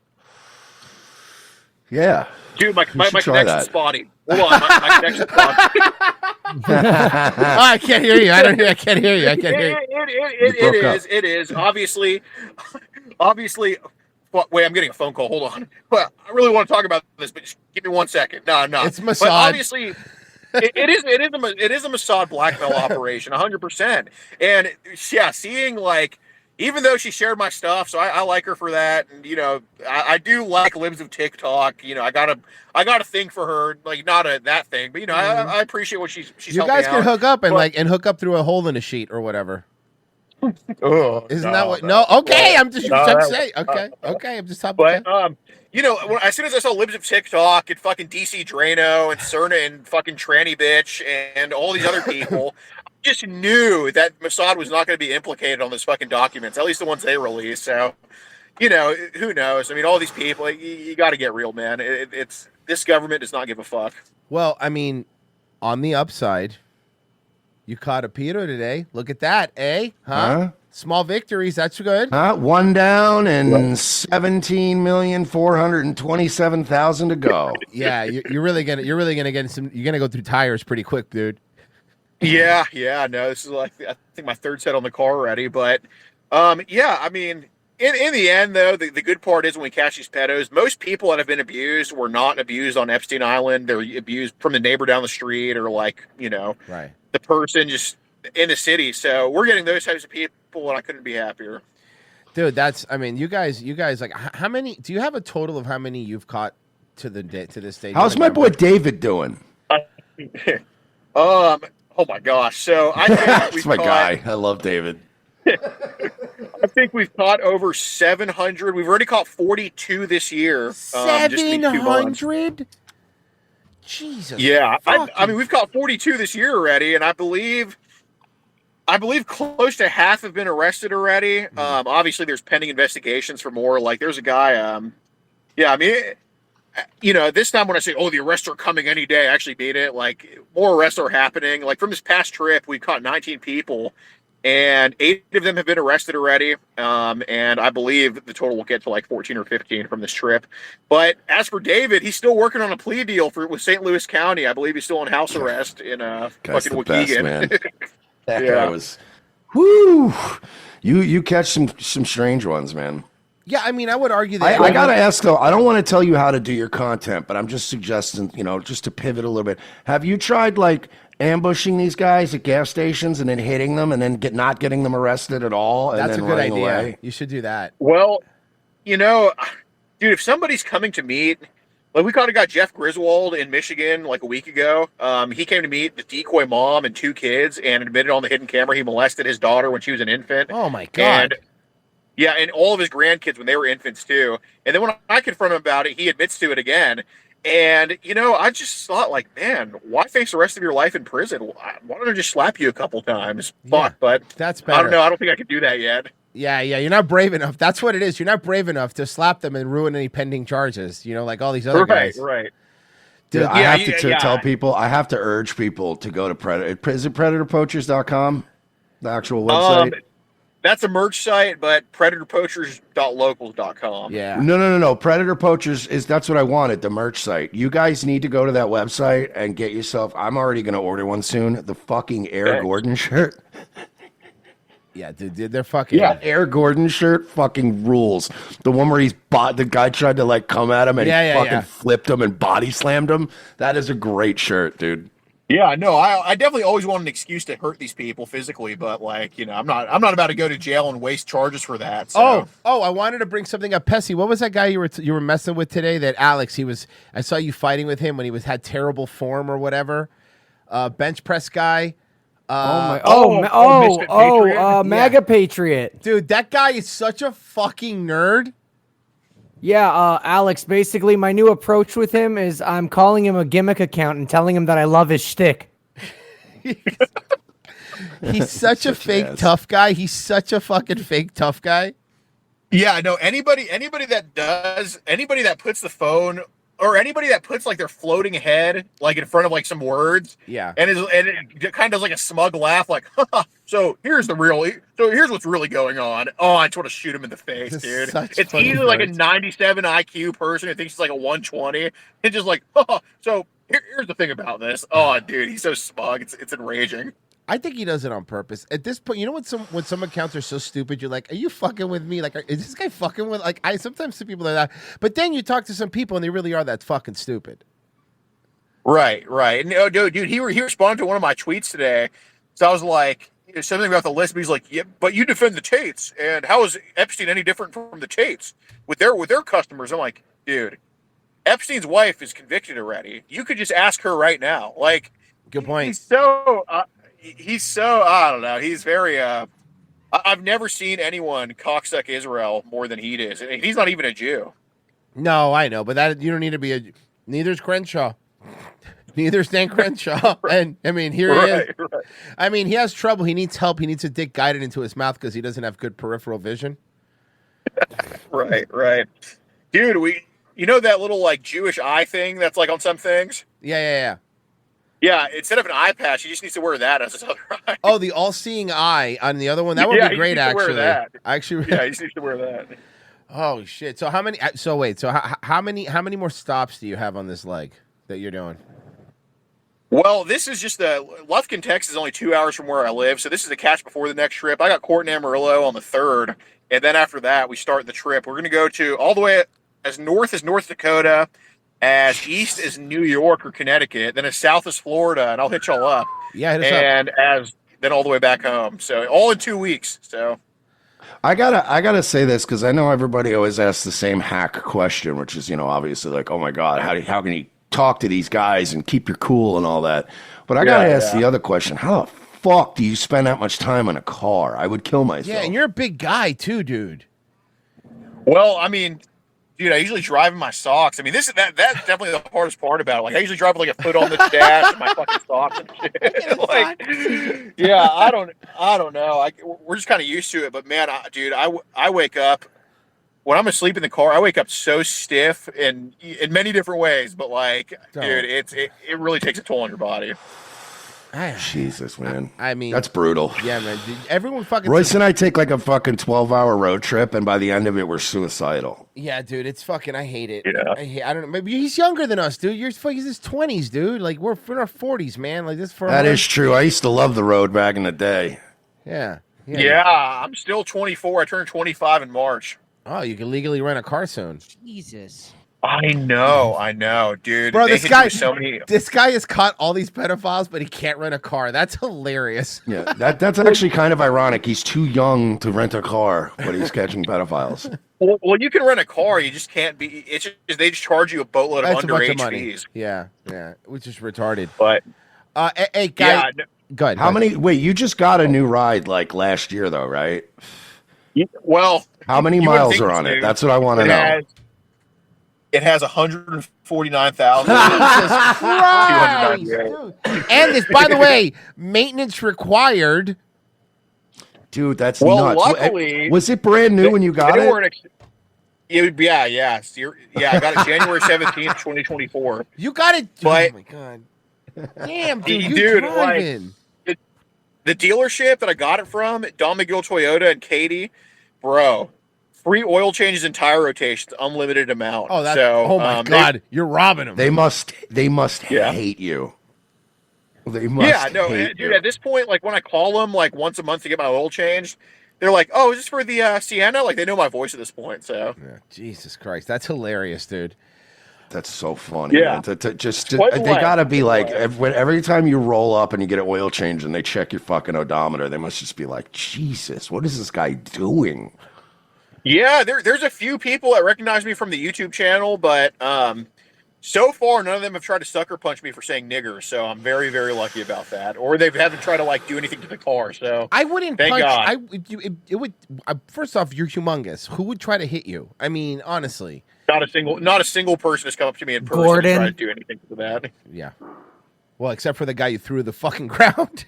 Yeah. Dude, my try connection's that. spotty. Hold on, my connection's spotty. Oh, I can't hear you. I can't hear you. It is. Obviously. Well, wait, I'm getting a phone call. Hold on. Well, I really want to talk about this, but just give me 1 second. No, I'm not. It's Mossad. But obviously, it is a Mossad blackmail operation, 100%. And yeah, seeing like, even though she shared my stuff, so I like her for that. And you know, I do like Libs of TikTok. You know, I got a thing for her, like not that thing, but you know, I appreciate what she's. You guys can hook up and hook up through a hole in a sheet or whatever. Isn't that what? No, okay. I'm just saying. Okay. I'm just talking. But you know, as soon as I saw Libs of TikTok and fucking DC Drano and Cerna and fucking Tranny Bitch and all these other people, I just knew that Mossad was not going to be implicated on those fucking documents, at least the ones they released. So, you know, who knows? I mean, all these people, you got to get real, man. It's this government does not give a fuck. Well, I mean, on the upside, you caught a Peter today. Look at that, eh? Huh? Small victories. That's good. One down and 17,427,000 to go. Yeah, you're really gonna get some. You're gonna go through tires pretty quick, dude. Yeah. No, this is like I think my third set on the car already. But yeah, I mean, in the end though, the good part is when we catch these pedos, most people that have been abused were not abused on Epstein Island. They're abused from the neighbor down the street or like, you know, right. The person just in the city. So we're getting those types of people, and I couldn't be happier. Dude, I mean, you guys, like, how many? Do you have a total of how many you've caught to this day? How's my boy David doing? Oh my gosh! So I think that's my guy. I love David. I think we've caught over 700. We've already caught 42 this year. 700. Jesus. Yeah, I mean, we've caught 42 this year already, and I believe close to half have been arrested already. Obviously, there's pending investigations for more. Like, there's a guy. Yeah, I mean, this time when I say, oh, the arrests are coming any day, I actually beat it. Like, more arrests are happening. Like, from this past trip, we caught 19 people, and 8 of them have been arrested already. And I believe the total will get to like 14 or 15 from this trip. But as for David, he's still working on a plea deal with St. Louis County. I believe he's still on house arrest in fucking Waukegan. Man. That Yeah. guy was. Whoo! You catch some strange ones, man. Yeah, I mean, I would argue that. I gotta ask though. I don't want to tell you how to do your content, but I'm just suggesting, just to pivot a little bit. Have you tried like ambushing these guys at gas stations and then hitting them and then not getting them arrested at all? And That's a then good running idea. away? You should do that. Well, dude, if somebody's coming to meet, like we kind of got Jeff Griswold in Michigan like a week ago. He came to meet the decoy mom and 2 kids and admitted on the hidden camera he molested his daughter when she was an infant. Oh my God. And all of his grandkids when they were infants too. And then when I confront him about it, he admits to it again. And, I just thought like, man, why face the rest of your life in prison? Why don't I just slap you a couple times? Fuck, but that's I better. don't know. I don't think I could do that yet. Yeah, you're not brave enough. That's what it is. You're not brave enough to slap them and ruin any pending charges, like all these other guys. Right. Dude, Yeah, I have to tell people, I have to urge people to go to Predator. Is it PredatorPoachers.com? The actual website? That's a merch site, but predatorpoachers.locals.com. Yeah. No. Predator Poachers that's what I wanted, the merch site. You guys need to go to that website and get yourself, I'm already going to order one soon, the fucking Air Gordon shirt. Yeah, dude, they're fucking. Yeah, Air Gordon shirt fucking rules. The one where the guy tried to like come at him and he fucking flipped him and body slammed him. That is a great shirt, dude. Yeah, no, I definitely always want an excuse to hurt these people physically, but like, I'm not about to go to jail and waste charges for that. So. Oh, I wanted to bring something up. Pessy, what was that guy you were messing with today? That Alex, I saw you fighting with him when he had terrible form or whatever. Bench press guy. MAGA Patriot. Dude, that guy is such a fucking nerd. Yeah, Alex, basically my new approach with him is I'm calling him a gimmick account and telling him that I love his shtick. He's such a fake tough guy. He's such a fucking fake tough guy. Yeah, no, anybody that puts the phone or anybody that puts like their floating head like in front of like some words, yeah, and it kind of does like a smug laugh, like, so here's what's really going on. Oh, I just want to shoot him in the face, dude. It's easily like a 97 IQ person who thinks he's like a 120, and just like, so here's the thing about this. Oh, dude, he's so smug. It's enraging. I think he does it on purpose. At this point, when some accounts are so stupid, you're like, are you fucking with me? Like, is this guy fucking with? Like, I sometimes see people like that, but then you talk to some people and they really are that fucking stupid. Right. No, dude, he responded to one of my tweets today. So I was like, something about the list, but he's like, yeah, but you defend the Tates, and how is Epstein any different from the Tates with their customers? I'm like, dude, Epstein's wife is convicted already. You could just ask her right now. Like, good point. He's so I don't know. He's very. I've never seen anyone cocksuck Israel more than he does. And he's not even a Jew. No, I know, but that you don't need to be a. Neither's Crenshaw. Neither's Dan Crenshaw. And I mean, here he is. Right. I mean, he has trouble. He needs help. He needs a dick guided into his mouth because he doesn't have good peripheral vision. Right. Dude, that little like Jewish eye thing that's like on some things? Yeah. Yeah, instead of an eye patch, he just needs to wear that as his other eye. Oh, the all-seeing eye on the other one. That would be great, actually. Wear that. Actually, yeah, he needs to wear that. Oh shit! So how many? So wait. So how many more stops do you have on this leg that you're doing? Well, this is just Lufkin, Texas is only 2 hours from where I live, so this is a catch before the next trip. I got court in Amarillo on the 3rd, and then after that, we start the trip. We're going to go to all the way as north as North Dakota, as east as New York or Connecticut, then as south as Florida, and I'll hit y'all up. Yeah, and as then all the way back home. So all in 2 weeks. So I gotta say this because I know everybody always asks the same hack question, which is obviously like, oh my god, how can you talk to these guys and keep your cool and all that? But I gotta ask the other question: how the fuck do you spend that much time in a car? I would kill myself. Yeah, and you're a big guy too, dude. Well, I mean. Dude, I usually drive in my socks. I mean, that's definitely the hardest part about it. Like, I usually drive with like a foot on the dash and my fucking socks and shit. Like, yeah, I don't know. We're just kind of used to it. But man, dude, I wake up when I'm asleep in the car, I wake up so stiff in many different ways. But like, dude, it really takes a toll on your body. Jesus, man. I mean, that's brutal. Yeah, man. Everyone fucking. Royce and I take like a fucking 12-hour road trip, and by the end of it, we're suicidal. Yeah, dude, it's fucking. I hate it. Yeah. I don't know. Maybe he's younger than us, dude. He's in his 20s, dude. Like we're in our 40s, man. Like this for. That is true. I used to love the road back in the day. Yeah. Yeah, I'm still 24. I turned 25 in March. Oh, you can legally rent a car soon. Jesus. I know, dude. Bro, They this hit you guy, with so many. this guy has caught all these pedophiles, but he can't rent a car. That's hilarious. Yeah, that's actually kind of ironic. He's too young to rent a car, but he's catching pedophiles. Well, you can rent a car. You just can't be. It's just they just charge you a boatload of That's a bunch of underage money. fees. Yeah, which is retarded. But hey, guy, go ahead. How many? Wait, you just got a new ride like last year, though, right? Well, how many you wouldn't miles think are it's on it? new. That's what I want to know. It has 149,000. And this, by the way, maintenance required. Dude, that's Well, nuts. luckily, was it brand new when you got they it? weren't yeah. I got it January 17th, 2024. You got it. But, oh my god! Damn, dude, you dude, driving? like the dealership that I got it from, Don McGill Toyota and Katie, bro. Free oil changes and tire rotations, unlimited amount. Oh, that's so, oh my god! You're robbing them. They must hate you. They must. Yeah, no, hate dude. you. At this point, like when I call them like once a month to get my oil changed, they're like, "Oh, is this for the Sienna?" Like they know my voice at this point. So, Jesus Christ, that's hilarious, dude. That's so funny. Yeah. Man. They Quite the laugh. gotta be like every time you roll up and you get an oil change and they check your fucking odometer, they must just be like, Jesus, what is this guy doing? yeah, there's a few people that recognize me from the YouTube channel, but so far none of them have tried to sucker punch me for saying nigger. So I'm very, very lucky about that. Or they haven't tried to like do anything to the car. So I wouldn't thank punch. God. It would. First off, you're humongous. Who would try to hit you? I mean, honestly. Not a single person has come up to me in person Gordon. to try to do anything to that. Yeah. Well, except for the guy you threw the fucking ground.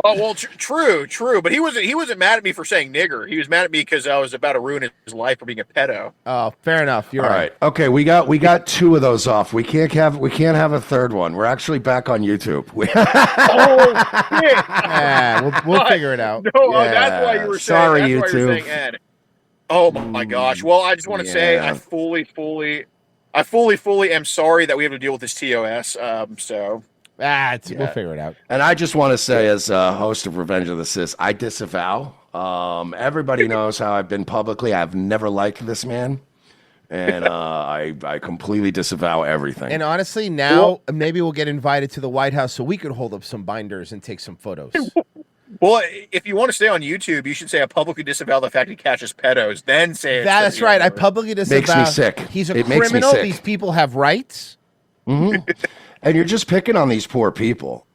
Oh well, true. But he wasn't mad at me for saying nigger. He was mad at me because I was about to ruin his life for being a pedo. Oh, fair enough. You're All right. Okay, we got two of those off. We can't have a third one. We're actually back on YouTube. Oh shit! Yeah, we'll figure it out. No, that's why you were saying. Sorry, that's why you were YouTube. saying Ed. Oh my gosh. Well, I just want to say I fully am sorry that we have to deal with this TOS. So. We'll figure it out. And I just want to say, as a host of Revenge of the Sis, I disavow. Everybody knows how I've been publicly. I've never liked this man, and I completely disavow everything. And honestly, now maybe we'll get invited to the White House so we could hold up some binders and take some photos. Well, if you want to stay on YouTube, you should say I publicly disavow the fact he catches pedos. Then say it's That's right. I publicly disavow. Makes me sick. He's a It makes me criminal. sick. These people have rights. Mm-hmm. And you're just picking on these poor people.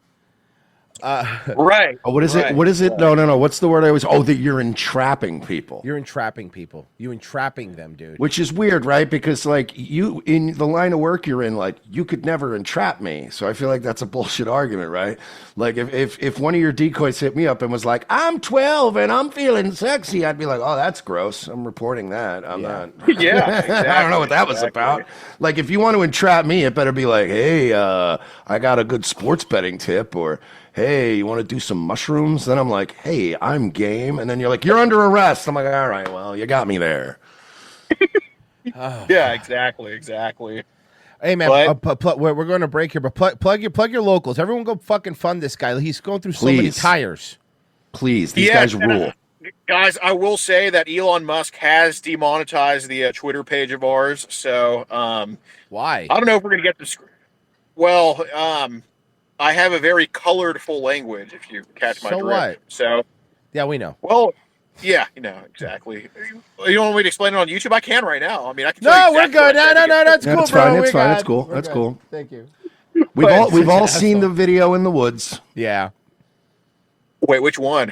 Right. Oh, what is it? What is it? No. What's the word I always? Oh, that you're entrapping people. You're entrapping people. You entrapping them, dude. Which is weird, right? Because like you in the line of work you're in, like you could never entrap me. So I feel like that's a bullshit argument, right? Like if one of your decoys hit me up and was like, "I'm 12 and I'm feeling sexy," I'd be like, "Oh, that's gross. I'm reporting that. I'm not." Yeah, I don't know what that was about. Like if you want to entrap me, it better be like, "Hey, I got a good sports betting tip," or "Hey, you want to do some mushrooms?" Then I'm like, "Hey, I'm game." And then you're like, "You're under arrest." I'm like, "All right, well, you got me there." Yeah, exactly. Hey man, we're going to break here, but plug your locals. Everyone go fucking fund this guy. He's going through so many Please. tires. Please, these guys rule. Guys, I will say that Elon Musk has demonetized the Twitter page of ours. So why? I don't know if we're gonna get this. Well, I have a very colorful language. If you catch my So drift. what? So yeah, we know. Well, yeah, exactly. You want me to explain it on YouTube? I can right now. I mean, I can. No, tell you we're exactly good. what I said No, that's Yeah, cool, it's bro. fine. It's We're fine. good. It's cool. We're That's good. cool. Thank you. We've all seen the video in the woods. Yeah. Wait, which one?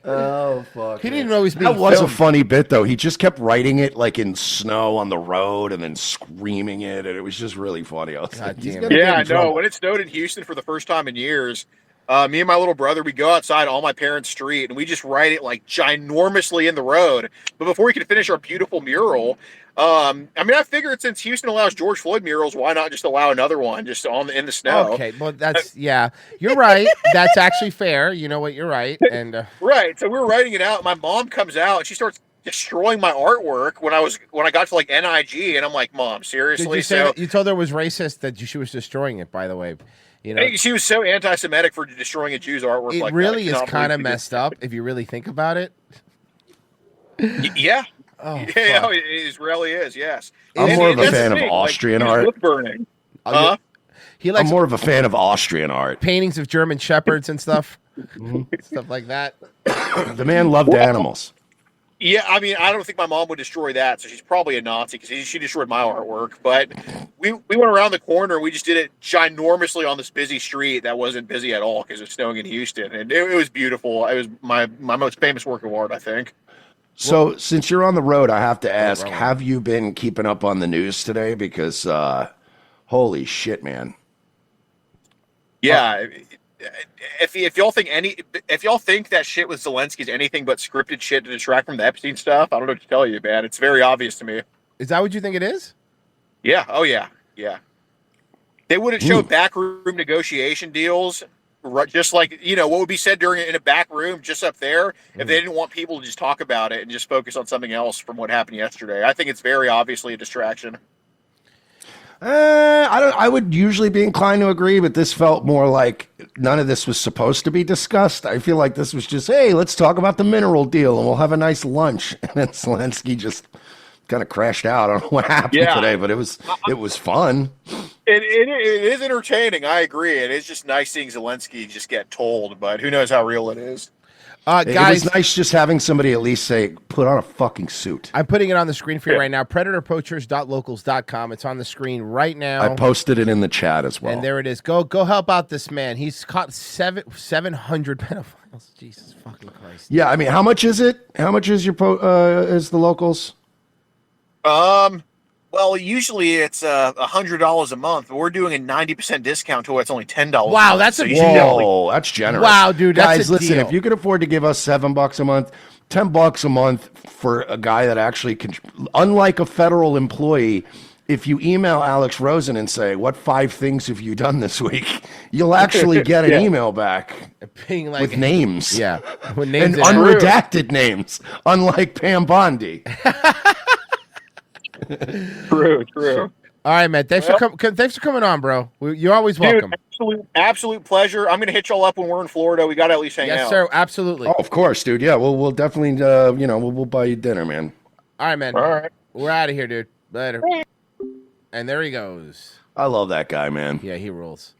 Oh fuck! He didn't know he was being That was filmed. a funny bit though. He just kept writing it like in snow on the road and then screaming it, and it was just really funny. I was like, he's gonna get Yeah, in I know. trouble. When it snowed in Houston for the first time in years, Me and my little brother, we go outside on my parents' street and we just write it like ginormously in the road. But before we can finish our beautiful mural, I mean, I figured since Houston allows George Floyd murals, why not just allow another one just in the snow? Okay, well that's yeah, you're right. That's actually fair. You know what? You're right. And right. So we're writing it out. My mom comes out and she starts destroying my artwork when I got to like NIG, and I'm like, Mom, seriously? did you say that you told her it was racist that she was destroying it? By the way, you know she was so anti-Semitic for destroying a Jew's artwork. it like really that. is kind of messed up if you really think about it. Yeah. Oh, yeah, no, it really is. Yes. I'm more of a fan of Austrian art. Wood burning. He likes I'm more of a fan of Austrian art. paintings of German shepherds and stuff, stuff like that. The man loved animals. Yeah, I mean, I don't think my mom would destroy that, so she's probably a Nazi because she destroyed my artwork. But we went around the corner and we just did it ginormously on this busy street that wasn't busy at all because it was snowing in Houston, and it was beautiful. It was my most famous work of art, I think. So, since you're on the road, I have to ask, have you been keeping up on the news today? Because, holy shit, man. Yeah. If y'all think that shit with Zelensky is anything but scripted shit to distract from the Epstein stuff, I don't know what to tell you, man. It's very obvious to me. Is that what you think it is? Yeah. Oh, yeah. Yeah. They wouldn't show backroom negotiation deals, just like, what would be said in a back room just up there if they didn't want people to just talk about it and just focus on something else from what happened yesterday. I think it's very obviously a distraction. I would usually be inclined to agree, but this felt more like none of this was supposed to be discussed. I feel like this was just, hey, let's talk about the mineral deal and we'll have a nice lunch. And then Zelensky just kind of crashed out. I don't know what happened today, but it was fun. It is entertaining. I agree. It is just nice seeing Zelensky just get told, but who knows how real it is. Guys, it was nice just having somebody at least say, put on a fucking suit. I'm putting it on the screen for you right now. PredatorPoachers.locals.com. It's on the screen right now. I posted it in the chat as well. And there it is. Go help out this man. He's caught 700 pedophiles. Jesus fucking Christ. Yeah, I mean, how much is it? How much is your is the locals? Well, usually it's $100 a month, but we're doing a 90% discount to it. It's only $10. Wow, that's a whoa, that's generous. Wow, dude, that's guys, a listen. deal. If you could afford to give us $7 a month, $10 a month for a guy that actually can, unlike a federal employee. If you email Alex Rosen and say, "What 5 things have you done this week?" you'll actually get an email back being like, with names, with names and unredacted names, unlike Pam Bondi. True. All right, man. Thanks for coming on, bro. You're always welcome. Dude, absolute pleasure. I'm gonna hit y'all up when we're in Florida. We gotta at least hang out. Yes, sir. Absolutely. Oh, of course, dude. Yeah, we'll definitely, we'll buy you dinner, man. All right, man. All right. We're out of here, dude. Later. And there he goes. I love that guy, man. Yeah, he rules.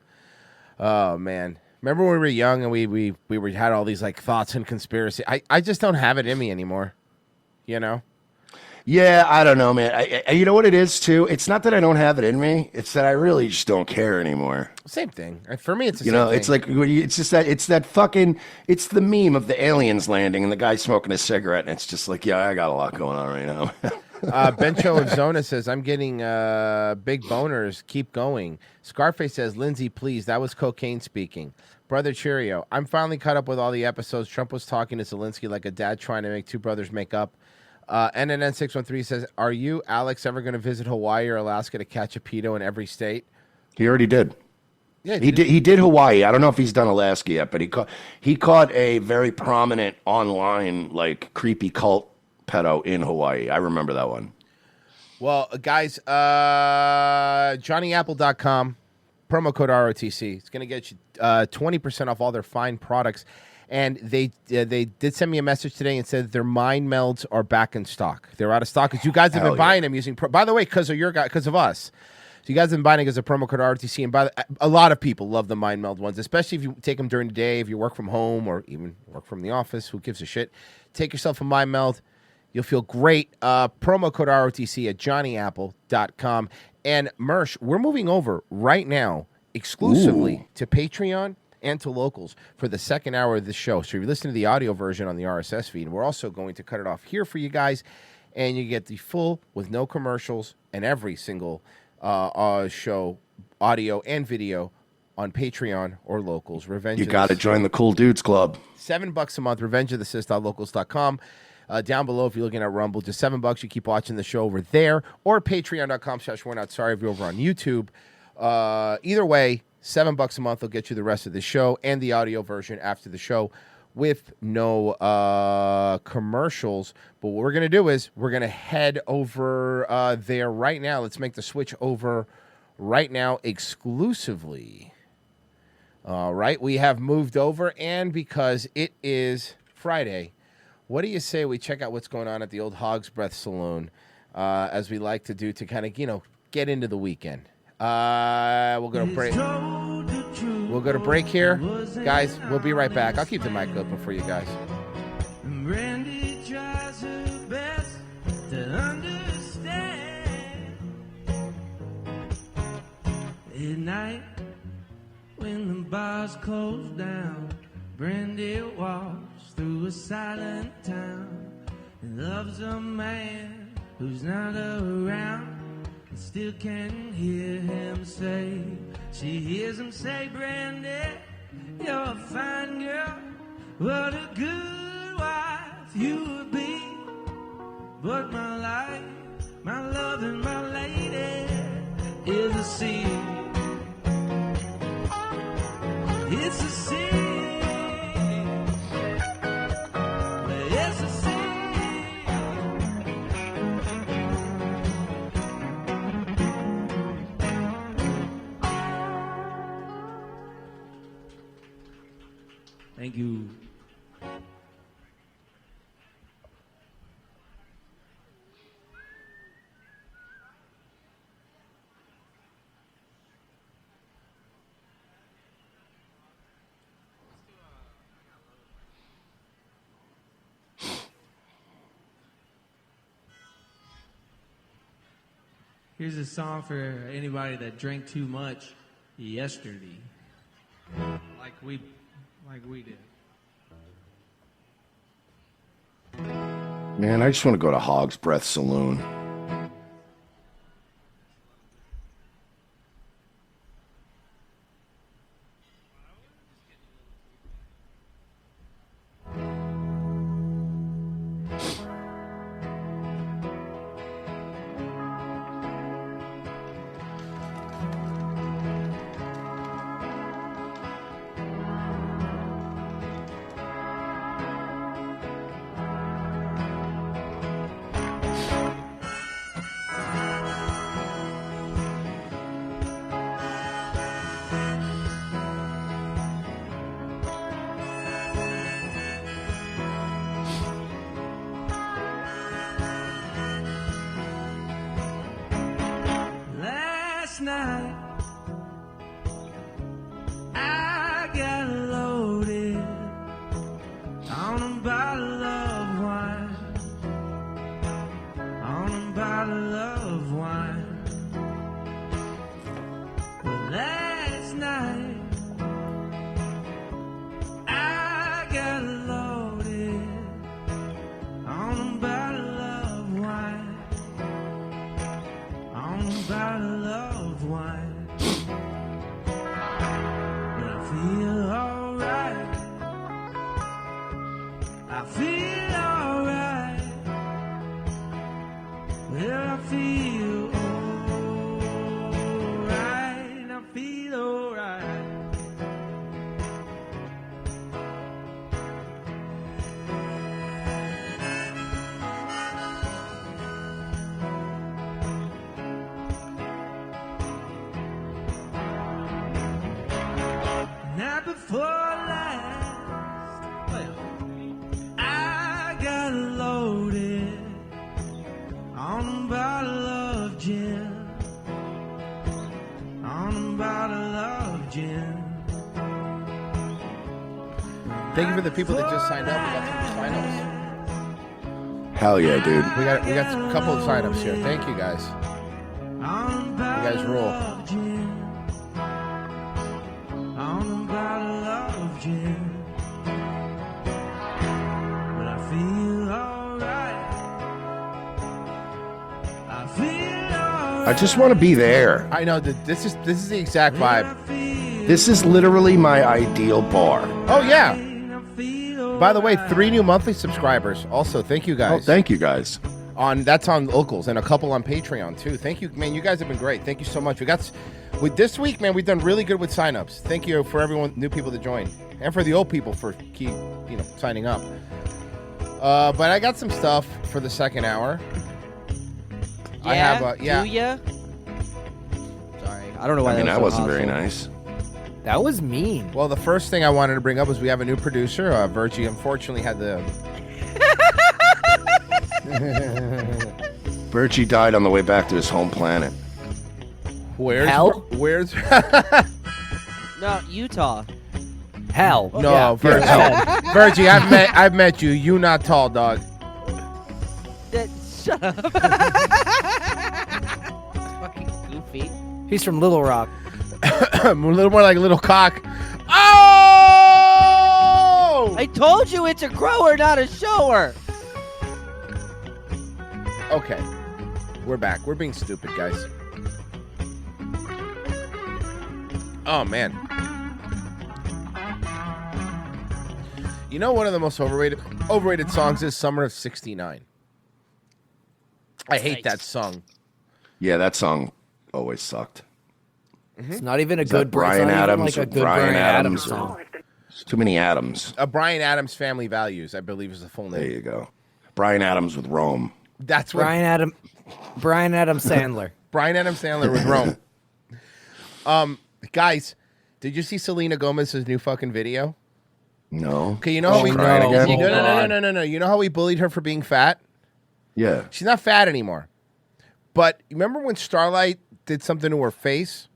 Oh man. Remember when we were young and we had all these like thoughts and conspiracy? I just don't have it in me anymore. You know? Yeah, I don't know, man. You know what it is too? It's not that I don't have it in me. It's that I really just don't care anymore. Same thing. For me, it's the same thing. It's like it's just that it's the meme of the aliens landing and the guy smoking a cigarette, and it's just like, yeah, I got a lot going on right now. Bencho of Zona says, I'm getting big boners. Keep going. Scarface says, Lindsay, please. That was cocaine speaking. Brother Cheerio. I'm finally caught up with all the episodes. Trump was talking to Zelensky like a dad trying to make two brothers make up. NNN613 says, are you, Alex, ever going to visit Hawaii or Alaska to catch a pedo in every state? He already did. Yeah, he did Hawaii. I don't know if he's done Alaska yet, but he caught a very prominent online like creepy cult pedo in Hawaii. I remember that one. Well, guys, JohnnyApple.com, promo code ROTC. It's going to get you 20% off all their fine products. And they did send me a message today and said their mind melds are back in stock. They're out of stock because you guys have been buying them using. By the way, because of us. So you guys have been buying it as a promo code ROTC, and a lot of people love the mind meld ones, especially if you take them during the day, if you work from home or even work from the office. Who gives a shit? Take yourself a mind meld. You'll feel great. Promo code ROTC at JohnnyApple.com. And Mersh, we're moving over right now exclusively to Patreon and to locals for the second hour of this show. So if you listen to the audio version on the RSS feed, we're also going to cut it off here for you guys, and you get the full with no commercials and every single show, audio and video, on Patreon or Locals. Revenge. You got to join the Cool Dudes Club. $7 a month. RevengeOfTheSith.locals.com. Down below, if you're looking at Rumble, just $7. You keep watching the show over there, or Patreon.com/We're Not Sorry if you're over on YouTube. Either way, $7 a month will get you the rest of the show and the audio version after the show with no commercials. But what we're going to do is we're going to head over there right now. Let's make the switch over right now exclusively. All right, we have moved over, and because it is Friday, what do you say we check out what's going on at the old Hog's Breath Saloon, as we like to do to kind of, get into the weekend. We'll go to break. We'll go to break here. Guys, we'll be right back. I'll keep the mic open for you guys. Brandy tries her best to understand. At night, when the bars close down, Brandy walks through a silent town and loves a man who's not around. And still can hear him say, she hears him say, Brandy, you're a fine girl, what a good wife you would be. But my life, my love and my lady is a sea. It's a sea. It's a sea. Thank you. Here's a song for anybody that drank too much yesterday, like we did. Man, I just want to go to Hog's Breath Saloon. Last night I got loaded on a bottle of wine, on a bottle of wine. But last night I got loaded on a bottle of wine, on a bottle of wine. But I feel alright. I feel alright. Well, I feel alright. I feel alright. Night before last, I got loaded on a bottle of gin, on a bottle of gin. Thank you for the people that just signed up. We got some sign-ups. Hell yeah, dude. We got a couple of sign-ups here. Thank you guys. You guys rule. On a bottle of gin. But I feel alright. I feel alright. I just want to be there. I know that this is the exact vibe. This is literally my ideal bar. Oh yeah. By the way, 3 new monthly subscribers. Also, thank you guys. Oh, thank you guys. That's on Locals and a couple on Patreon too. Thank you, man. You guys have been great. Thank you so much. With this week, man, we've done really good with signups. Thank you for everyone, new people to join, and for the old people for signing up. But I got some stuff for the second hour. Yeah, I have do ya? Sorry, I don't know why. That wasn't very nice. That was mean. Well, the first thing I wanted to bring up was we have a new producer. Virgie unfortunately had the. Virgie died on the way back to his home planet. Where's Hell? Where's? No, Utah. Hell. No, Yeah. Virgie. Virgie, I've met you. You not tall, dog. Shut up. Fucking goofy. He's from Little Rock. A little more like Little Cock. Oh! I told you it's a grower, not a shower. Okay. We're back. We're being stupid, guys. Oh, man. You know one of the most overrated songs is Summer of '69. I hate that song. Yeah, that song always sucked. It's not even a Is that good Bryan Adams. like a good Bryan Adams song. It's too many Adams. Bryan Adams Family Values, I believe, is the full name. There you go. Bryan Adams with Rome. That's what Bryan Adams Sandler. Bryan Adams Sandler with Rome. Guys, did you see Selena Gomez's new fucking video? No. Okay, you know how we crying again? No. You know how we bullied her for being fat? Yeah. She's not fat anymore. But remember when Starlight did something to her face?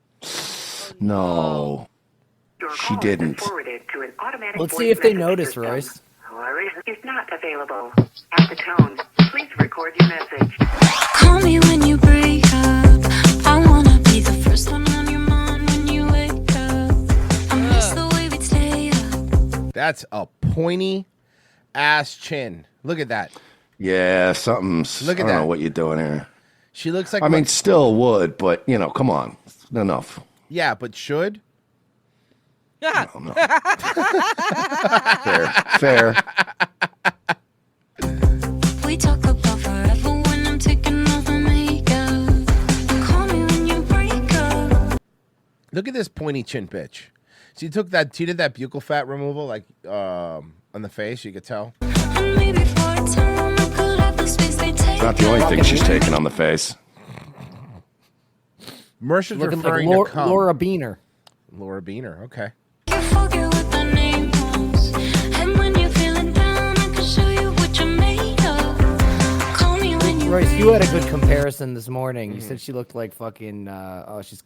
No. She didn't. Let's see if they notice, Royce. Is not available. At the tone, please record your message. Call me when you break up. I wanna be the first one on your mind when you wake up. I miss the way we stay up. That's a pointy ass chin. Look at that. Yeah, something's. Look at I don't that. know what you're doing here. She looks like. I mean, still would, but come on, enough. Yeah, but should. No. Fair. We talk about forever when I'm taking off my makeup. Call me when you break up. Look at this pointy chin bitch. She did that buccal fat removal on the face. You could tell. Maybe for a time I could have the space they take. Not the only thing she's taking on the face. Mercer's Looking like referring to cum. Laura Beaner. Laura Beaner. Okay. You forget what the name was. And when you're feeling down, I can show you what you're made of. Call me when you Royce, you had a good comparison this morning. You said she looked like fucking. She's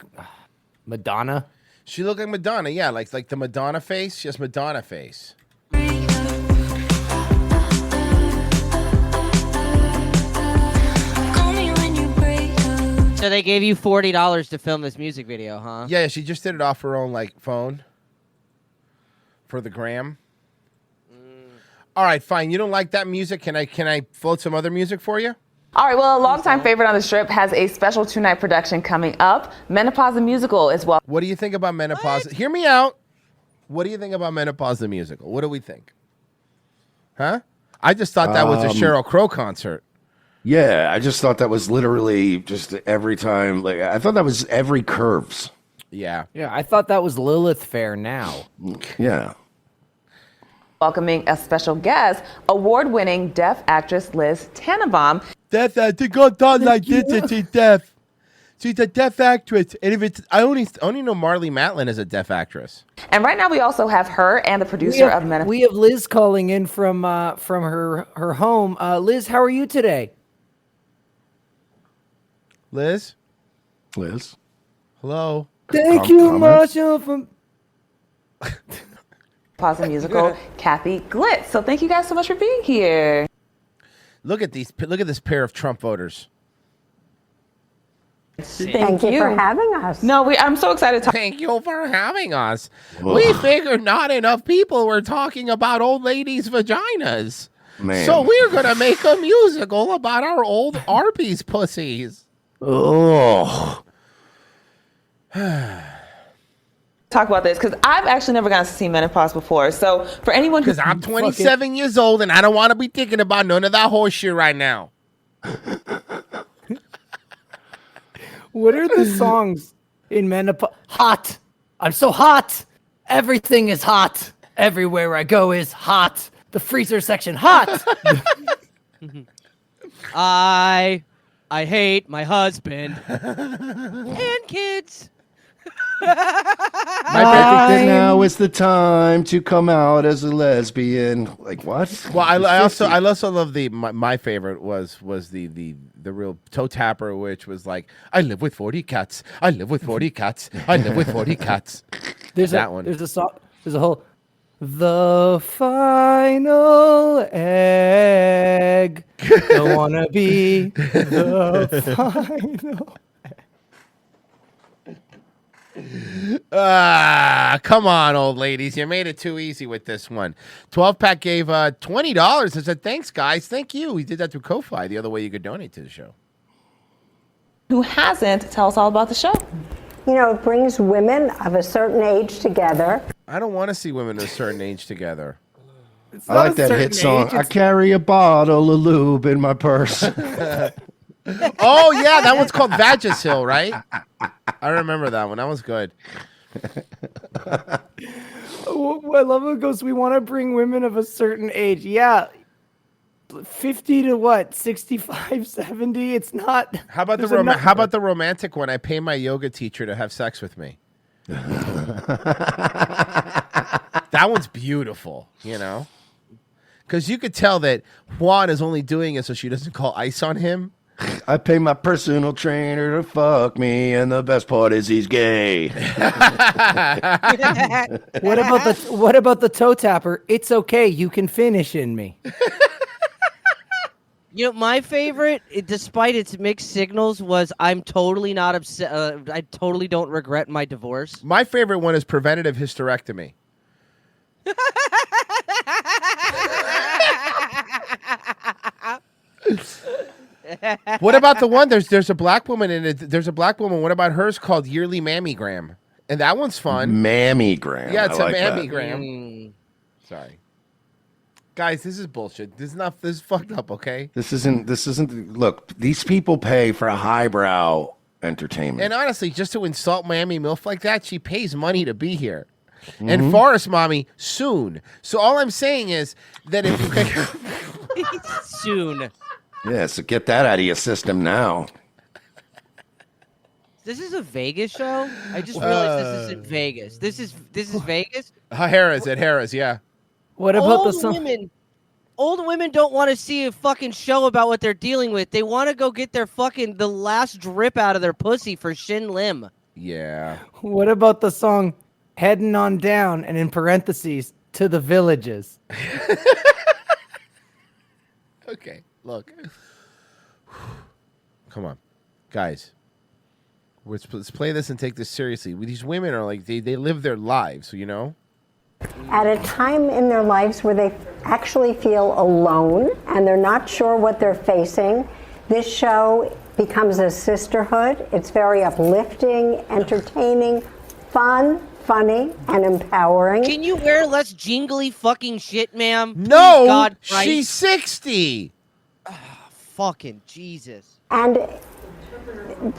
Madonna. She looked like Madonna. Yeah, like the Madonna face. She has Madonna face. call me when you break up. So they gave you $40 to film this music video, huh? Yeah, she just did it off her own phone for the gram. All right, fine. You don't like that music? Can I float some other music for you? All right, well, a longtime favorite on the strip has a special 2-night production coming up. Menopause the Musical as well. What do you think about Menopause? Hear me out. What do you think about Menopause the Musical? What do we think? Huh? I just thought that was a Sheryl Crow concert. Yeah, I just thought that was literally just every time. Like I thought that was every Curves. Yeah. Yeah, I thought that was Lilith Fair now. Yeah. Welcoming a special guest, award-winning deaf actress Liz Tannenbaum. Deaf deaf. She's a deaf actress, and if it's I only know Marlee Matlin as a deaf actress. And right now we also have her and the producer of Menopause. We have Liz calling in from her home. Liz, how are you today? Liz? Liz? Hello? Thank you, Marshall. From Menopause the Musical, Kathy Glitz. So thank you guys so much for being here. Look at this pair of Trump voters. Thank you for having us. No, I'm so excited to Thank you for having us. We figured not enough people were talking about old ladies' vaginas. Man. So we're going to make a musical about our old Arby's pussies. Oh. talk about this because I've actually never gotten to see menopause before. So for anyone Because I'm 27 years old and I don't want to be thinking about none of that horse shit right now. What are the songs in menopause? Hot. I'm so hot. Everything is hot. Everywhere I go is hot. The freezer section hot. I hate my husband and kids. I think that now is the time to come out as a lesbian. Like what? Well, I also love my favorite was the real toe tapper, which was like, I live with 40 cats. I live with 40 cats. I live with 40 cats. There's that one. There's a song. There's a whole. The final egg. Don't wanna be the final. Come on, old ladies. You made it too easy with this one. 12-pack gave $20. I said, thanks, guys. Thank you. We did that through Ko-Fi. The other way you could donate to the show. who hasn't, tell us all about the show. You know, it brings women of a certain age together. I don't want to see women of a certain age together. I like that hit song. I carry a bottle of lube in my purse. Oh, yeah. That one's called Vagisil, right? I remember that one. That was good. I love it goes, we want to bring women of a certain age. Yeah. 50 to what? 65, 70? It's not. How about the romantic one? I pay my yoga teacher to have sex with me. That one's beautiful, you know? Because you could tell that Juan is only doing it so she doesn't call ice on him. I pay my personal trainer to fuck me, and the best part is he's gay. What about the toe tapper? It's okay, you can finish in me. You know, my favorite, despite its mixed signals, was I'm totally not upset. I totally don't regret my divorce. My favorite one is preventative hysterectomy. What about the one? There's a black woman in it. There's a black woman. What about hers called yearly mammogram? And that one's fun. Mammogram. Yeah, it's I a like mammogram. Sorry. Guys, this is bullshit. This is fucked up, okay? This isn't. Look, these people pay for a highbrow entertainment. And honestly, just to insult Miami MILF like that, she pays money to be here. Mm-hmm. And Forest Mommy, soon. So all I'm saying is that if you soon. Yeah, so get that out of your system now. This is a Vegas show? I just realized this isn't Vegas. This is Vegas? Harrah's at Harrah's, yeah. What about the song? Old women don't want to see a fucking show about what they're dealing with. They want to go get their the last drip out of their pussy for Shin Lim. Yeah. What about the song Heading On Down and in parentheses to the Villages? Okay, look. Come on. Guys. Let's play this and take this seriously. These women are like, they live their lives, you know? At a time in their lives where they actually feel alone and they're not sure what they're facing, this show becomes a sisterhood. It's very uplifting, entertaining, fun, funny, and empowering. Can you wear less jingly fucking shit, ma'am? No, Please, God Christ. she's 60. Fucking Jesus. And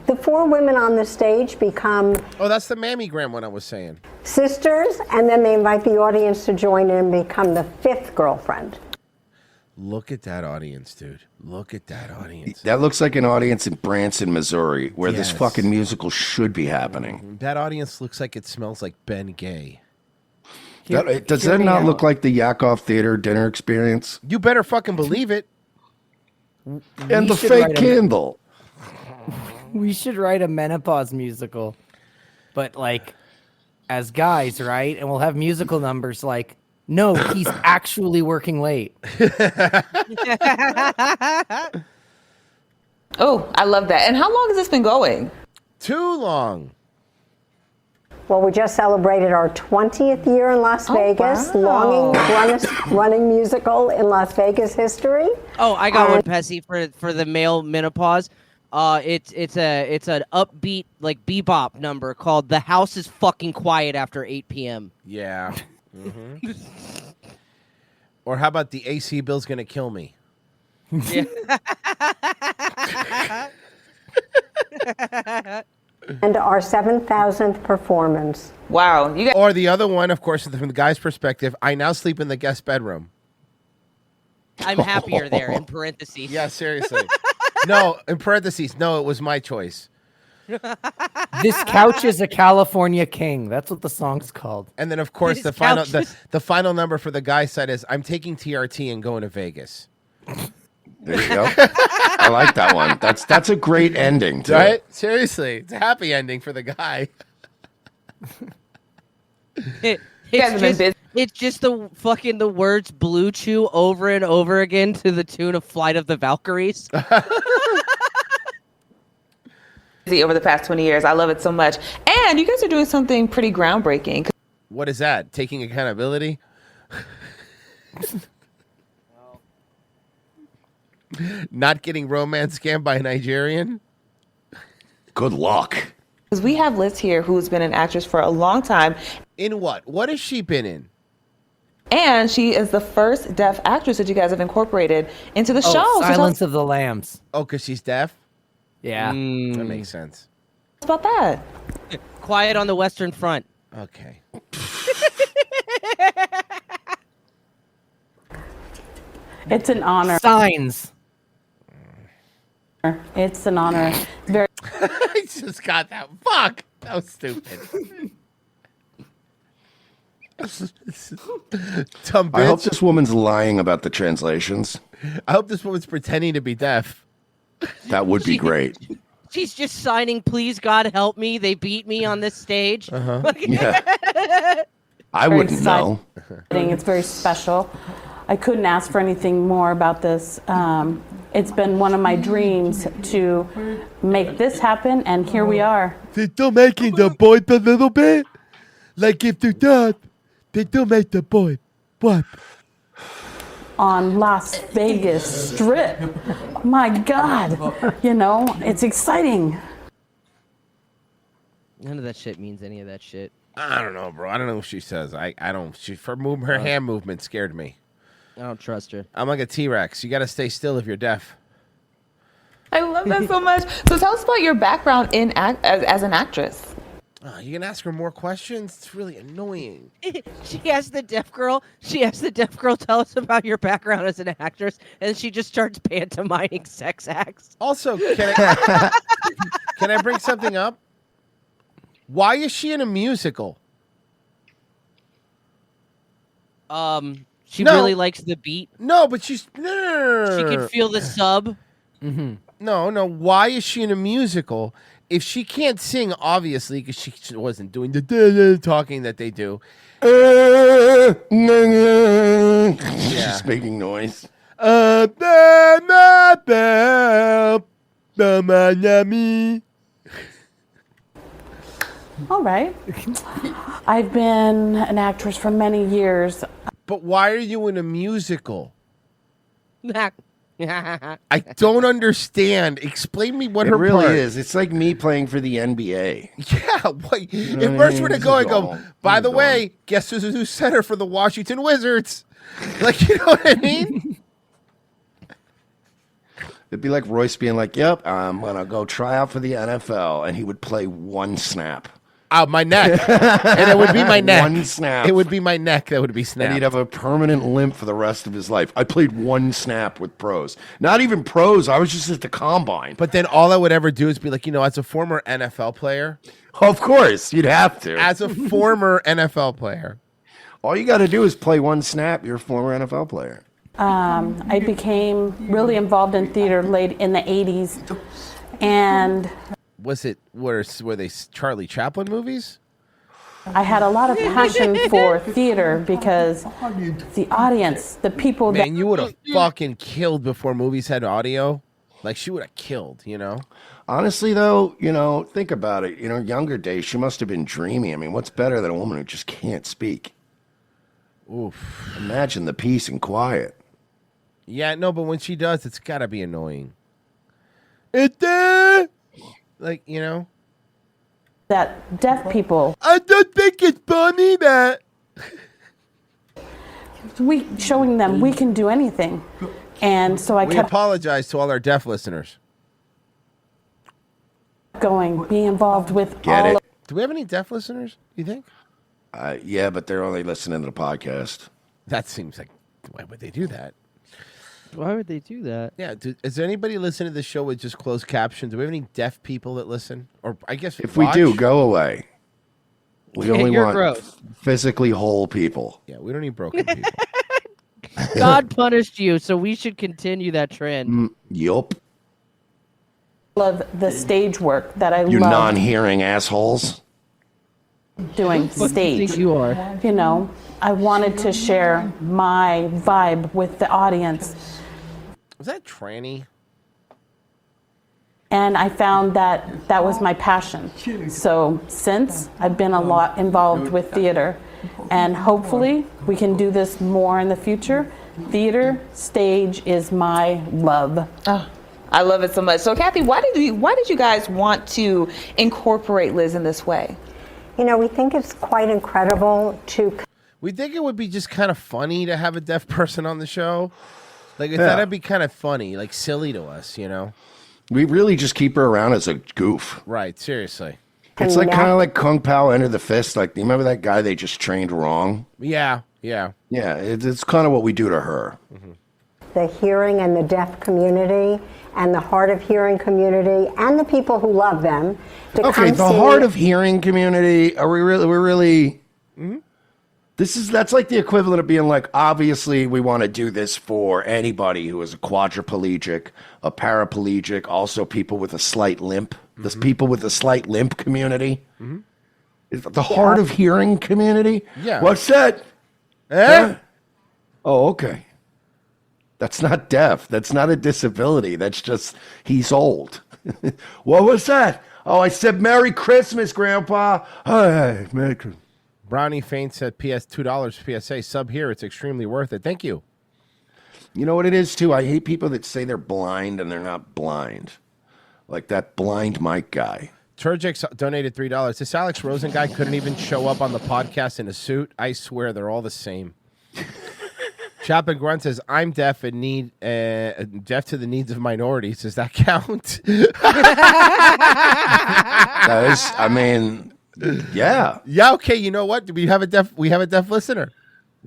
the four women on the stage become Oh, that's the mammogram one I was saying. sisters, and then they invite the audience to join in and become the fifth girlfriend. Look at that audience, dude. Look at that audience. That looks like an audience in Branson, Missouri, where this Yes. fucking musical should be happening. That audience looks like it smells like Ben Gay. Does that not look like the Yakov Theater dinner experience? You better fucking believe it. And the fake candle. We should write a menopause musical, but like as guys, right? And we'll have musical numbers like, no, he's actually working late. Oh, I love that. And how long has this been going? Too long. Well, we just celebrated our 20th year in Las Vegas, longest running musical in Las Vegas history. Oh, I got one, Pessy, for the male menopause. It's an upbeat like bebop number called "The House Is Fucking Quiet After 8 p.m." Yeah. Mhm. Or how about the AC bill's gonna kill me? Yeah. And our 7,000th performance. Wow. Or the other one, of course, from the guy's perspective, I now sleep in the guest bedroom. I'm happier there. In parentheses. Yeah, seriously. No, in parentheses. No, it was my choice. This couch is a California king. That's what the song's called. And then, of course, the final number for the guy's side is I'm taking TRT and going to Vegas. There you go. I like that one. That's a great ending, too. Right? Seriously, it's a happy ending for the guy. It's just the words Blue Chew over and over again to the tune of Flight of the Valkyries. Over the past 20 years. I love it so much. And you guys are doing something pretty groundbreaking. What is that? Taking accountability? Not getting romance scammed by a Nigerian? Good luck. Because we have Liz here who's been an actress for a long time. In what? What has she been in? And she is the first deaf actress that you guys have incorporated into the show. Silence of the Lambs. Oh, because she's deaf? Yeah. That makes sense. What's about that? Quiet on the Western Front. Okay. It's an honor. Signs. It's an honor. Very. I just got that. Fuck. That was stupid. Dumb I hope bitch. this woman's lying about the translations. I hope this woman's pretending to be deaf. That would be great. She's just signing, "Please God help me. They beat me on this stage." Yeah. I Very wouldn't know. exciting. It's very special. I couldn't ask for anything more about this. It's been one of my dreams to make this happen, and here we are. They're still making the boy a little bit. Like if they're done, they still make the boy. What? On Las Vegas Strip. My God. You know, it's exciting. None of that shit means any of that shit. I don't know, bro. I don't know what she says. I don't. Her hand movement scared me. I don't trust her. I'm like a T-Rex. You got to stay still if you're deaf. I love that so much. So tell us about your background in as an actress. You can ask her more questions. It's really annoying. She asked the deaf girl. Tell us about your background as an actress, and she just starts pantomiming sex acts. Also, can I bring something up? Why is she in a musical? She really likes the beat. No, but she's no. She can feel the sub. Mm-hmm. No. Why is she in a musical? If she can't sing, obviously, because she wasn't doing the talking that they do. She's making noise. All right. I've been an actress for many years. But why are you in a musical? I don't understand. Explain me what It her really part is. It's like me playing for the NBA. Yeah, wait. You know If what Merch I were mean? to go, I This is go, all- by this the is way, guess who's the new center for the Washington Wizards? Like, you know what I mean? It'd be like Royce being like, "Yep, I'm gonna go try out for the NFL," and he would play one snap. Oh, my neck. And it would be my neck. One snap. It would be my neck that would be And snapped. he'd have a permanent limp for the rest of his life. I played one snap with pros. Not even pros. I was just at the combine. But then all I would ever do is be like, as a former NFL player. Of course, you'd have to. As a former NFL player. All you got to do is play one snap. You're a former NFL player. I became really involved in theater late in the 80s. And Were they Charlie Chaplin movies? I had a lot of passion for theater because the audience, the people Man, you would have fucking killed before movies had audio. Like, she would have killed, Honestly, though, think about it. Younger days, she must have been dreamy. I mean, what's better than a woman who just can't speak? Oof. Imagine the peace and quiet. Yeah, no, but when she does, it's got to be annoying. Like, you know, that deaf people. I don't think it's funny that we showing them we can do anything, and so I we kept apologize to all our deaf listeners. going, be involved with Get all it? Do we have any deaf listeners? You think? Yeah, but they're only listening to the podcast. That seems like why would they do that? Why would they do that? Yeah, is there anybody listening to the show with just closed captions? Do we have any deaf people that listen? Or I guess If we do, go away. We only You're want gross. physically whole people. Yeah, we don't need broken people. God punished you, so we should continue that trend. Yup. of the stage work that I You love non-hearing assholes. doing What do you stage. think you are? You know, I wanted to share my vibe with the audience. Was that tranny? And I found that that was my passion. So since I've been a lot involved with theater, and hopefully we can do this more in the future. Theater, stage is my love. Oh, I love it so much. So Kathy, why did you guys want to incorporate Liz in this way? You know, we think it's quite incredible to. We think it would be just kind of funny to have a deaf person on the show. Like, I Yeah. thought it'd be kind of funny, like silly to us, you know? We really just keep her around as a goof. Right, seriously. It's like kind of like Kung Pao Enter the Fist. Like, you remember that guy they just trained wrong? Yeah. Yeah, it's kind of what we do to her. The hearing and the deaf community and the hard of hearing community and the people who love them. To Okay, come the see hard of hearing community. Are we really? We're really. Mm-hmm. That's like the equivalent of being like, obviously, we want to do this for anybody who is a quadriplegic, a paraplegic, also people with a slight limp. This people with a slight limp community. Is the hard of hearing community. Yeah. What's that? Huh? Oh, okay. That's not deaf. That's not a disability. That's just he's old. What was that? Oh, I said Merry Christmas, Grandpa. Hey, Merry Christmas. Brownie Faint said PS $2 PSA sub here. It's extremely worth it. Thank you. You know what it is too? I hate people that say they're blind and they're not blind. Like that blind Mike guy. Turgix donated $3. This Alex Rosen guy couldn't even show up on the podcast in a suit. I swear they're all the same. Chapin Grunt says, I'm deaf and need deaf to the needs of minorities. Does that count? I mean, yeah. Yeah, okay, you know what? We have a deaf listener.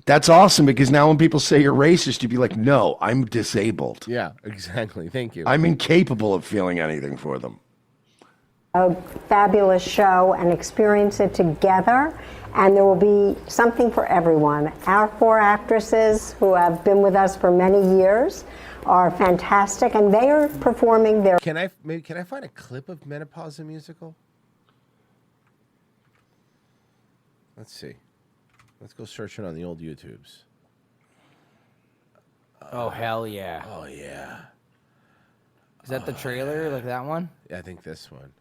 That's awesome because now when people say you're racist, you'd be like, no, I'm disabled. Yeah, exactly. Thank you. I'm incapable of feeling anything for them. a fabulous show and experience it together. And there will be something for everyone. Our four actresses who have been with us for many years are fantastic, and they are performing their. Can I find a clip of Menopause the Musical? Let's see. Let's go searching on the old YouTubes. Oh, hell yeah. Oh, yeah. Is that the trailer? Like that one? Yeah, I think this one.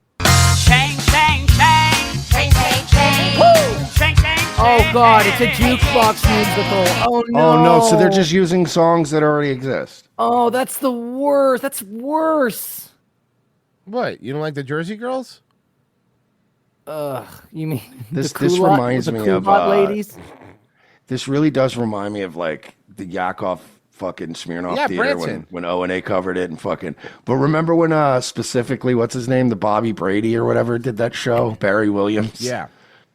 Shang, shang, shang, shang, shang, shang. Woo! Shang, shang, Oh, God, it's a jukebox musical. Oh, no. Oh, no. So they're just using songs that already exist. Oh, that's the worst. That's worse. What? You don't like the Jersey Girls? Ugh, you mean This the this culotte- reminds the me of culotte ladies? This really does remind me of like the Yakov fucking Smirnoff Yeah, Theater Branson. when O&A covered it and fucking. But remember when specifically what's his name, the Bobby Brady or whatever did that show, Barry Williams. Yeah.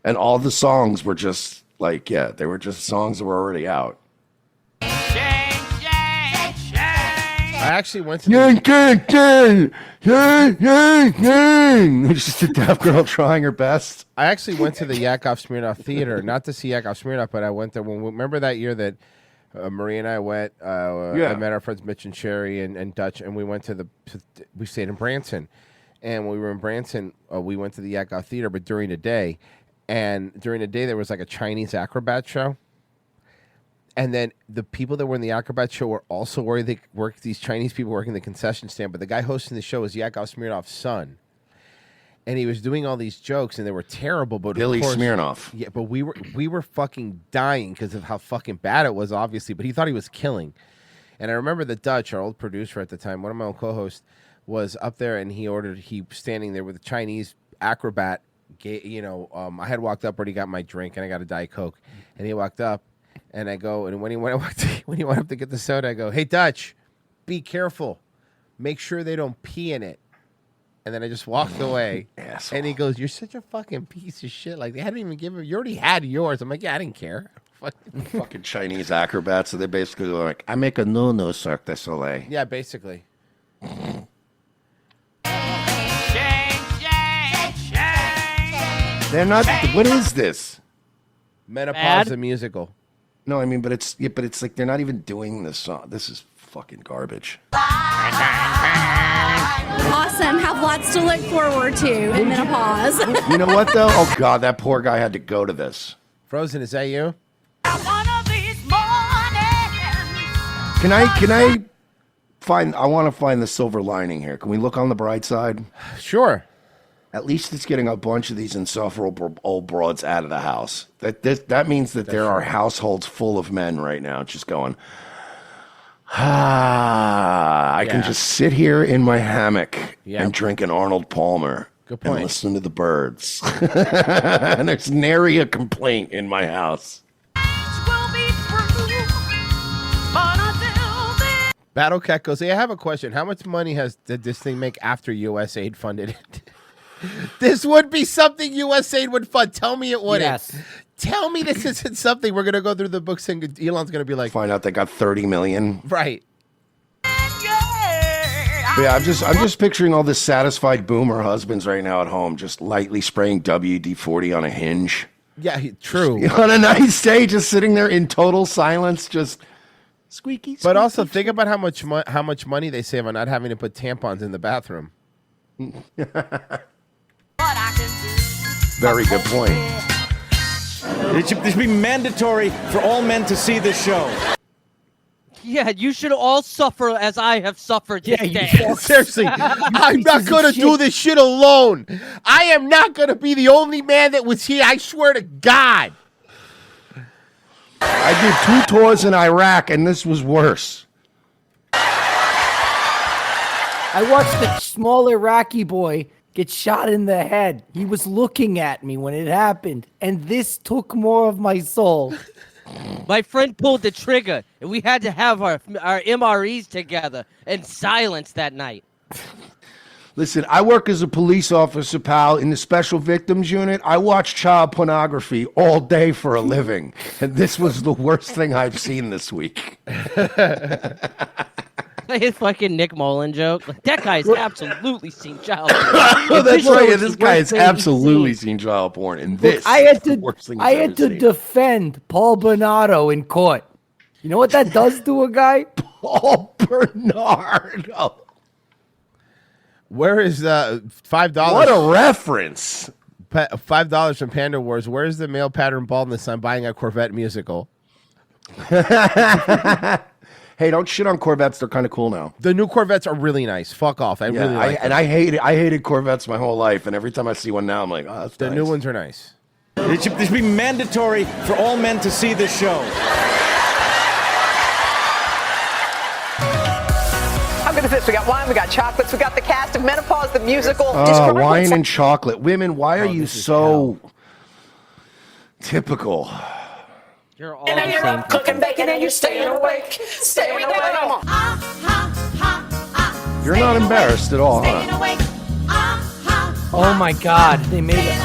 And all the songs were just like they were just songs that were already out. I actually went to It's just a deaf girl trying her best. I actually went to the Yakov Smirnoff Theater, not to see Yakov Smirnoff, but I went there. Remember that year that Marie and I went? I met our friends Mitch and Sherry and Dutch, and we went we stayed in Branson. And when we were in Branson, we went to the Yakov Theater, but during the day. And during the day, there was like a Chinese acrobat show. And then the people that were in the acrobat show were also where they worked, these Chinese people working the concession stand. But the guy hosting the show was Yakov Smirnoff's son. And he was doing all these jokes, and they were terrible. But Billy of course, Smirnoff. Yeah, but we were fucking dying because of how fucking bad it was, obviously. But he thought he was killing. And I remember the Dutch, our old producer at the time, one of my old co-hosts, was up there, and he standing there with a Chinese acrobat. I had walked up, already got my drink, and I got a Diet Coke, and he walked up, and I go, and when he went up to get the soda, I go, "Hey Dutch, be careful, make sure they don't pee in it." And then I just walked away. Asshole. And he goes, "You're such a fucking piece of shit. Like, they hadn't even given you already had yours." I'm like, "Yeah, I didn't care." Fucking Chinese acrobats. So they basically go like, "I make a no Cirque du Soleil." Yeah, basically. They're not. What is this? Menopause the musical. No, I mean, but it's like they're not even doing this song. This is fucking garbage. Awesome. Have lots to look forward to in menopause. You know what though? Oh God, that poor guy had to go to this. Frozen, is that you? Can I find? I want to find the silver lining here. Can we look on the bright side? Sure. At least it's getting a bunch of these insufferable old broads out of the house. That means that there are households full of men right now just going, I can just sit here in my hammock and drink an Arnold Palmer. Good point. And listen to the birds. And there's nary a complaint in my house. Battle Cat goes, "Hey, I have a question. How much money did this thing make after USAID funded it?" This would be something USAID would fund. Tell me it wouldn't. Yes. Tell me this isn't something we're going to go through the books and Elon's going to be like, Find out they got 30 million. right. But yeah, I'm just picturing all the satisfied boomer husbands right now at home, just lightly spraying WD-40 on a hinge. Yeah, true. On a nice day, just sitting there in total silence, just squeaky. But also think about how much money they save on not having to put tampons in the bathroom. Very good point. It should be mandatory for all men to see this show. Yeah, you should all suffer as I have suffered this day. Seriously, I'm not going to do this shit alone. I am not going to be the only man that was here. I swear to God. I did 2 tours in Iraq, and this was worse. I watched a small Iraqi boy get shot in the head. He was looking at me when it happened, and this took more of my soul. My friend pulled the trigger, and we had to have our MREs together in silence that night. Listen, I work as a police officer, pal, in the Special Victims Unit. I watch child pornography all day for a living, and this was the worst thing I've seen this week. His fucking Nick Mullen joke. Like, that guy's absolutely seen child porn. Oh, that's This right. was This the guy worst has thing he's absolutely seen. seen child porn, and Look, this I had is the worst thing I he's had ever to seen. defend Paul Bernardo in court. You know what that does to a guy? Paul Bernardo. Where is $5? What a reference. $5 from Panda Wars. Where is the male pattern baldness on buying a Corvette musical? Hey, don't shit on Corvettes. They're kind of cool now. The new Corvettes are really nice. Fuck off. I really like them. And I hated Corvettes my whole life, and every time I see one now, I'm like, oh, that's The nice. new ones are nice. It should be mandatory for all men to see this show. How good is this? We got wine, we got chocolates, we got the cast of Menopause, the musical. Oh, Describe wine what's- and chocolate. Women, why are you so typical? You're all And the then you're same. up cooking bacon and you're staying awake. Staying awake. You're not embarrassed at all, huh? Oh my God, they made it.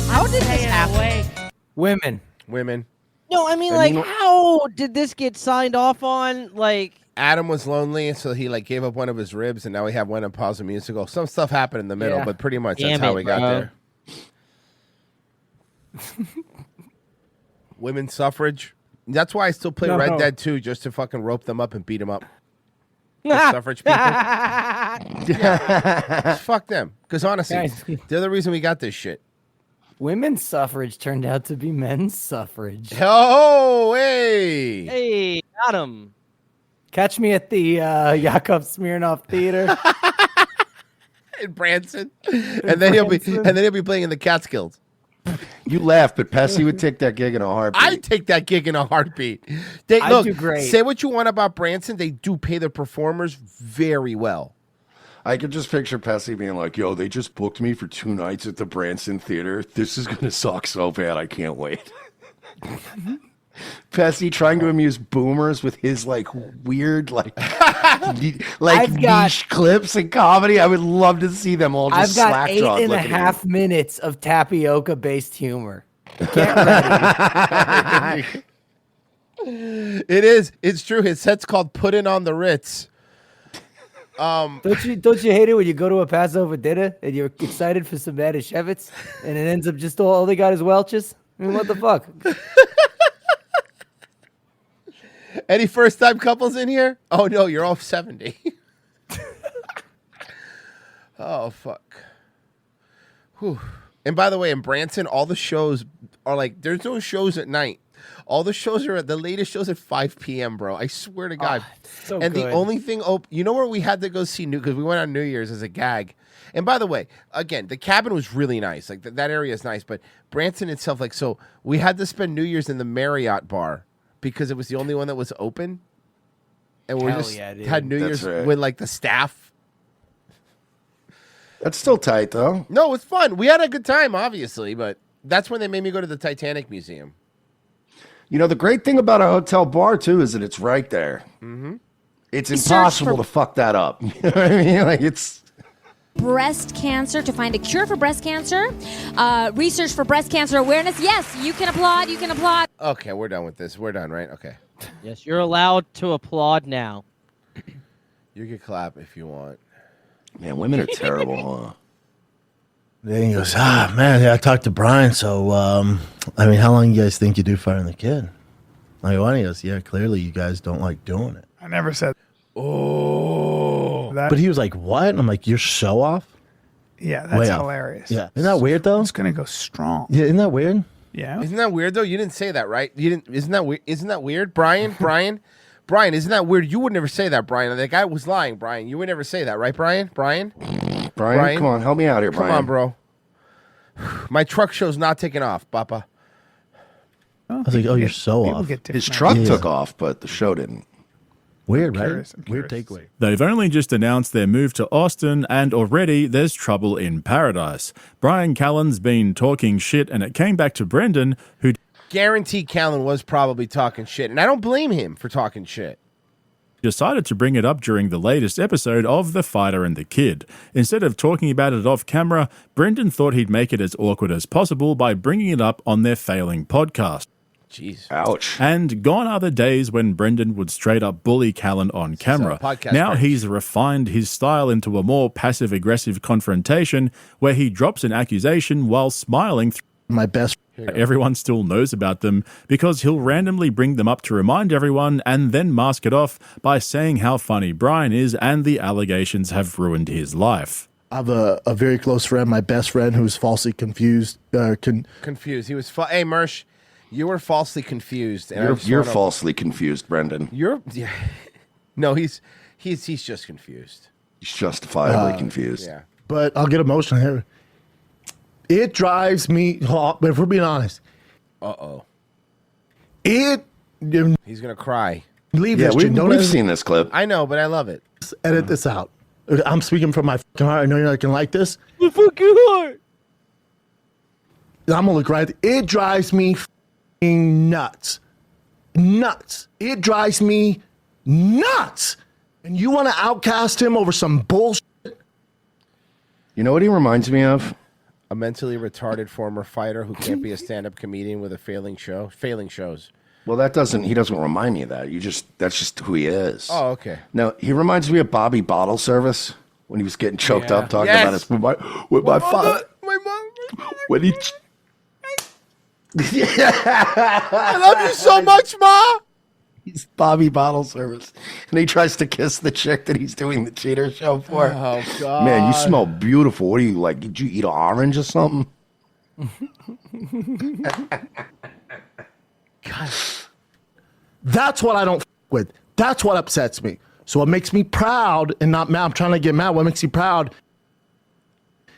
How did this happen? Women. No, I mean, And like, you know- how did this get signed off on? Like, Adam was lonely, so he gave up one of his ribs, and now we have one in Pause the Musical. Some stuff happened in the middle, Yeah. but pretty much Damn that's how it, we got bro. there. Women's suffrage. That's why I still play No. Red Dead 2, just to fucking rope them up and beat them up. The suffrage people. Yeah. Fuck them. Because honestly, Guys. they're the reason we got this shit. Women's suffrage turned out to be men's suffrage. Oh, hey. hey, got him. Catch me at the Yakov Smirnoff Theater. In Branson. And then he'll be playing in the Catskills. You laugh, but Pessy would take that gig in a heartbeat. I'd take that gig in a heartbeat. They I'd look, do great. say what you want about Branson, they do pay their performers very well. I could just picture Pessy being like, yo, they just booked me for 2 nights at the Branson Theater. This is going to suck so bad. I can't wait. Pessy trying to amuse boomers with his like weird like niche clips and comedy. I would love to see them all just I've got slack-jawed 8.5 minutes of tapioca-based humor. Get ready. It is. It's true. His set's called "Putting on the Ritz." Don't you hate it when you go to a Passover dinner and you're excited for some Manischewitz and it ends up just all they got is Welch's? I mean, what the fuck? Any first-time couples in here? Oh no, you're all 70. Oh fuck. Whew. And by the way, in Branson, all the shows are like there's no shows at night. All the shows are the latest shows at 5 p.m., bro. I swear to God. So and good. the only thing open, you know where we had to go see because we went on New Year's as a gag. And by the way, again, the cabin was really nice. Like that area is nice, but Branson itself, like, so we had to spend New Year's in the Marriott bar because it was the only one that was open. And we Hell just yeah, dude. had New That's Year's right. with like the staff. That's still tight though. No, it's fun. We had a good time, obviously, but that's when they made me go to the Titanic Museum. You know, the great thing about a hotel bar too is that it's right there. Mm-hmm. It's Research impossible for- to fuck that up. You know what I mean? Like it's Breast cancer to find a cure for breast cancer. Research for breast cancer awareness. Yes, you can applaud. You can applaud. Okay, we're done with this. We're done, right? Okay. Yes, you're allowed to applaud now. You can clap if you want. Man, women are terrible, huh? Then he goes, man, yeah, I talked to Brian. So, I mean, how long you guys think you do firing the kid? Like, why? He goes, yeah, clearly you guys don't like doing it. I never said. Oh, But he was like, what? And I'm like, you're so off? Yeah, that's Way off. hilarious. Yeah. Isn't that weird, though? It's gonna go strong. Yeah, isn't that weird? Yeah. Isn't that weird though? You didn't say that, right? You didn't. Isn't that weird? Isn't that weird, Brian? Brian, isn't that weird? You would never say that, Brian. The guy was lying, Brian. You would never say that, right, Brian? Brian, Brian, come on, help me out here, Brian. Come on, bro. My truck show's not taking off, Papa. I was like, oh, you're so off. His truck took off, but the show didn't. Weird, right? Weird takeaway. They've only just announced their move to Austin, and already there's trouble in paradise. Brian Callen's been talking shit, and it came back to Brendan, who Guarantee Callen was probably talking shit, and I don't blame him for talking shit. decided to bring it up during the latest episode of The Fighter and the Kid. Instead of talking about it off camera, Brendan thought he'd make it as awkward as possible by bringing it up on their failing podcast. Jeez. Ouch. And gone are the days when Brendan would straight up bully Callen on camera. podcast Now break. he's refined his style into a more passive-aggressive confrontation where he drops an accusation while smiling. My best. Everyone still knows about them because he'll randomly bring them up to remind everyone and then mask it off by saying how funny Brian is and the allegations have ruined his life. I have a very close friend, my best friend, who's falsely confused. Confused. He was. Hey, Mersh, you were falsely confused. And I just You're wanna- falsely confused, Brendan. You're. Yeah. No, he's just confused. He's justifiably confused. Yeah. But I'll get emotional here. It drives me, if we're being honest. Uh-oh. He's gonna cry. Leave Yeah, this. we've, Jim. Don't we've edit- seen this clip. I know, but I love it. Edit this out. I'm speaking from my fucking heart. I know you're not gonna like this. The fucking heart. I'm gonna look right. It drives me fucking nuts. Nuts. It drives me nuts. And you want to outcast him over some bullshit? You know what he reminds me of? A mentally retarded former fighter who can't be a stand-up comedian with a failing shows. Well, he doesn't remind me of that. That's just who he is. Oh, okay. No, he reminds me of Bobby Bottle Service when he was getting choked Yeah. up talking Yes. about his with my father. My mom. When he I love you so much, Ma. He's Bobby Bottle Service. And he tries to kiss the chick that he's doing the cheater show for. Oh, God. Man, you smell beautiful. What are you like? Did you eat an orange or something? God. That's what I don't with. That's what upsets me. So what makes me proud and not mad, I'm trying to get mad. What makes me proud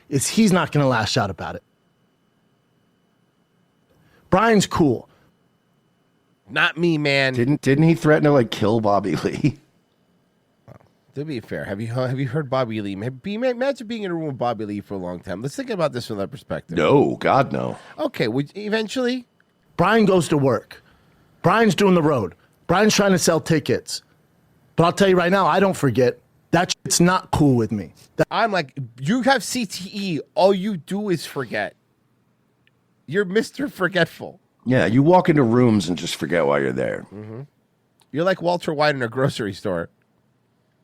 is he's not going to lash out about it. Brian's cool. Not me, man. Didn't he threaten to like kill Bobby Lee? To be fair, have you heard Bobby Lee? Imagine being in a room with Bobby Lee for a long time. Let's think about this from that perspective. No, God, no. Okay, eventually, Brian goes to work. Brian's doing the road. Brian's trying to sell tickets. But I'll tell you right now, I don't forget. That shit's not cool with me. I'm like, you have CTE. All you do is forget. You're Mr. Forgetful. Yeah, you walk into rooms and just forget why you're there. Mm-hmm. You're like Walter White in a grocery store.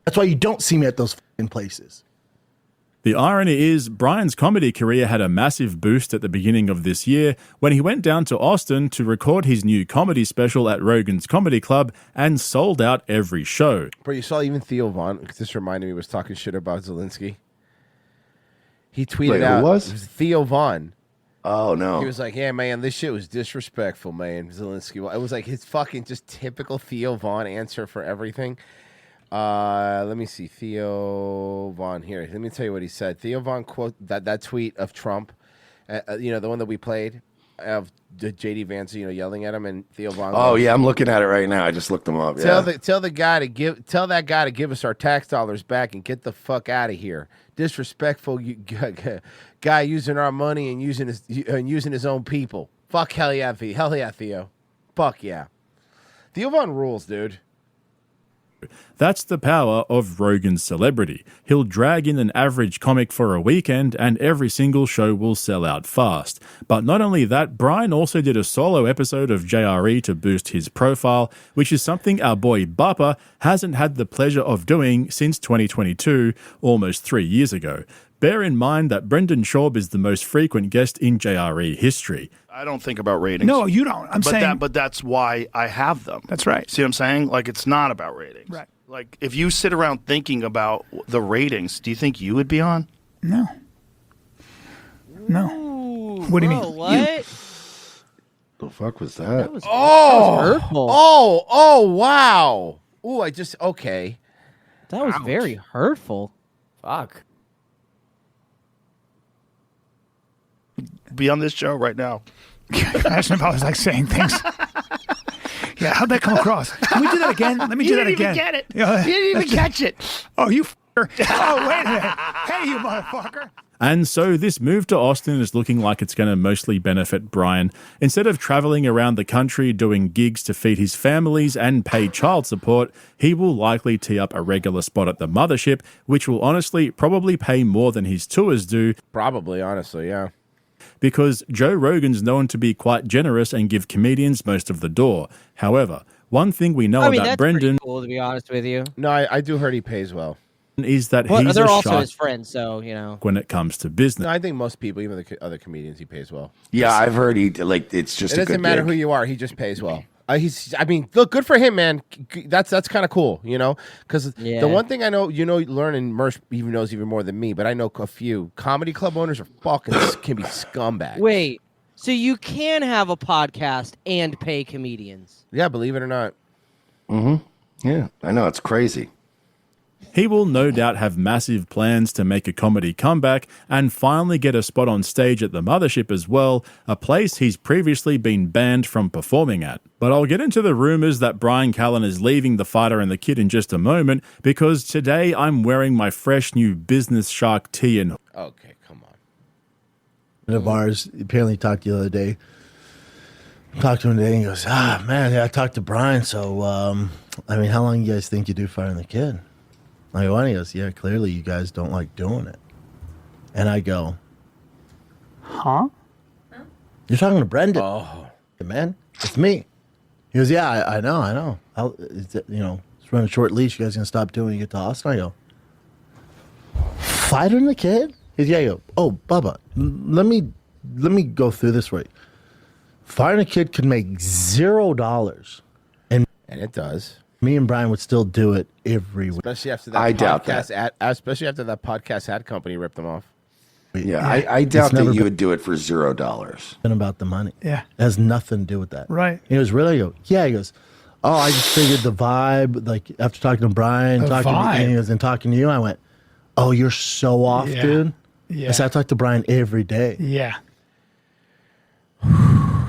That's why you don't see me at those fucking places. The irony is, Brian's comedy career had a massive boost at the beginning of this year when he went down to Austin to record his new comedy special at Rogan's Comedy Club and sold out every show. Bro, you saw even Theo Vaughn, this reminded me, was talking shit about Zelensky. He tweeted Wait, who out. was? It was Theo Vaughn. Oh, no. He was like, yeah, man, this shit was disrespectful, man, Zelensky. It was like his fucking just typical Theo Vaughn answer for everything. Let me see. Theo Vaughn here. Let me tell you what he said. Theo Vaughn quote that tweet of Trump, the one that we played of JD Vance, yelling at him, and Theo Vaughn. Oh yeah, I'm looking at it right now. I just looked them up. Tell that guy to give us our tax dollars back and get the fuck out of here. Disrespectful guy using our money and using his own people. Fuck hell yeah, Theo. Fuck yeah. Theo Vaughn rules, dude. That's the power of Rogan's celebrity. He'll drag in an average comic for a weekend and every single show will sell out fast. But not only that, Brian also did a solo episode of JRE to boost his profile, which is something our boy Bappa hasn't had the pleasure of doing since 2022, almost 3 years ago. Bear in mind that Brendan Schaub is the most frequent guest in JRE history. I don't think about ratings. No, you don't. I'm saying... but that's why I have them. That's right. See what I'm saying? Like, it's not about ratings. Right. Like, if you sit around thinking about the ratings, do you think you would be on? No. What do you mean? What? The fuck was that? hurtful. Oh, wow. Ooh, okay. That was very hurtful. Fuck. Be on this show right now. Imagine if I was like saying things. Yeah, how'd that come across? Can we do that again? Let me do that again. You didn't even get it. Yeah, You didn't even catch it. Oh, you f***er. Oh, wait a minute. Hey, you motherfucker. And so this move to Austin is looking like it's going to mostly benefit Brian. Instead of traveling around the country doing gigs to feed his families and pay child support, he will likely tee up a regular spot at the mothership, which will honestly probably pay more than his tours do. Probably, honestly, yeah. Because Joe Rogan's known to be quite generous and give comedians most of the door. However, one thing we know about that's Brendan, pretty cool, to be honest with you. No, I do heard he pays well. Is that Well, he's they're a also shark his friends, so when it comes to business. No, I think most people, even the other comedians, he pays well. Yeah, I've heard it's just It doesn't matter who you are. He just pays well. Look, good for him, man. That's kind of cool, because the one thing I know, learn and Mersh even knows even more than me, but I know a few comedy club owners are can be scumbags. Wait, so you can have a podcast and pay comedians? Yeah, believe it or not. Mm-hmm. Yeah, I know. It's crazy. He will no doubt have massive plans to make a comedy comeback and finally get a spot on stage at the mothership as well, a place he's previously been banned from performing at. But I'll get into the rumors that Bryan Callen is leaving The Fighter and the Kid in just a moment, because today I'm wearing my fresh new Business Shark tee and... Okay, come on. One of ours apparently talked the other day. Talked to him today and he goes, man, yeah, I talked to Brian, so, how long you guys think you do Fighter and the Kid? I go, and he goes, yeah, clearly you guys don't like doing it. And I go, huh? You're talking to Brendan. Oh. Hey, man, it's me. He goes, yeah, I know. It's running a short leash. You guys going to stop doing it when you get to Austin? I go, Fighter and the Kid? He goes, yeah. I go, oh, Bubba, let me go through this for you. Fighter and the Kid could make $0. And it does. Me and Brian would still do it every week. Especially after that I doubt that. Especially after that podcast ad company ripped them off. Yeah, I doubt that you would do it for $0. Been about the money. Yeah. It has nothing to do with that. Right. He goes, really? I go, yeah. He goes, oh, I just figured the vibe, like after talking to Brian, and talking to you, I went, oh, you're so off, dude. Yeah. I said, I talk to Brian every day. Yeah.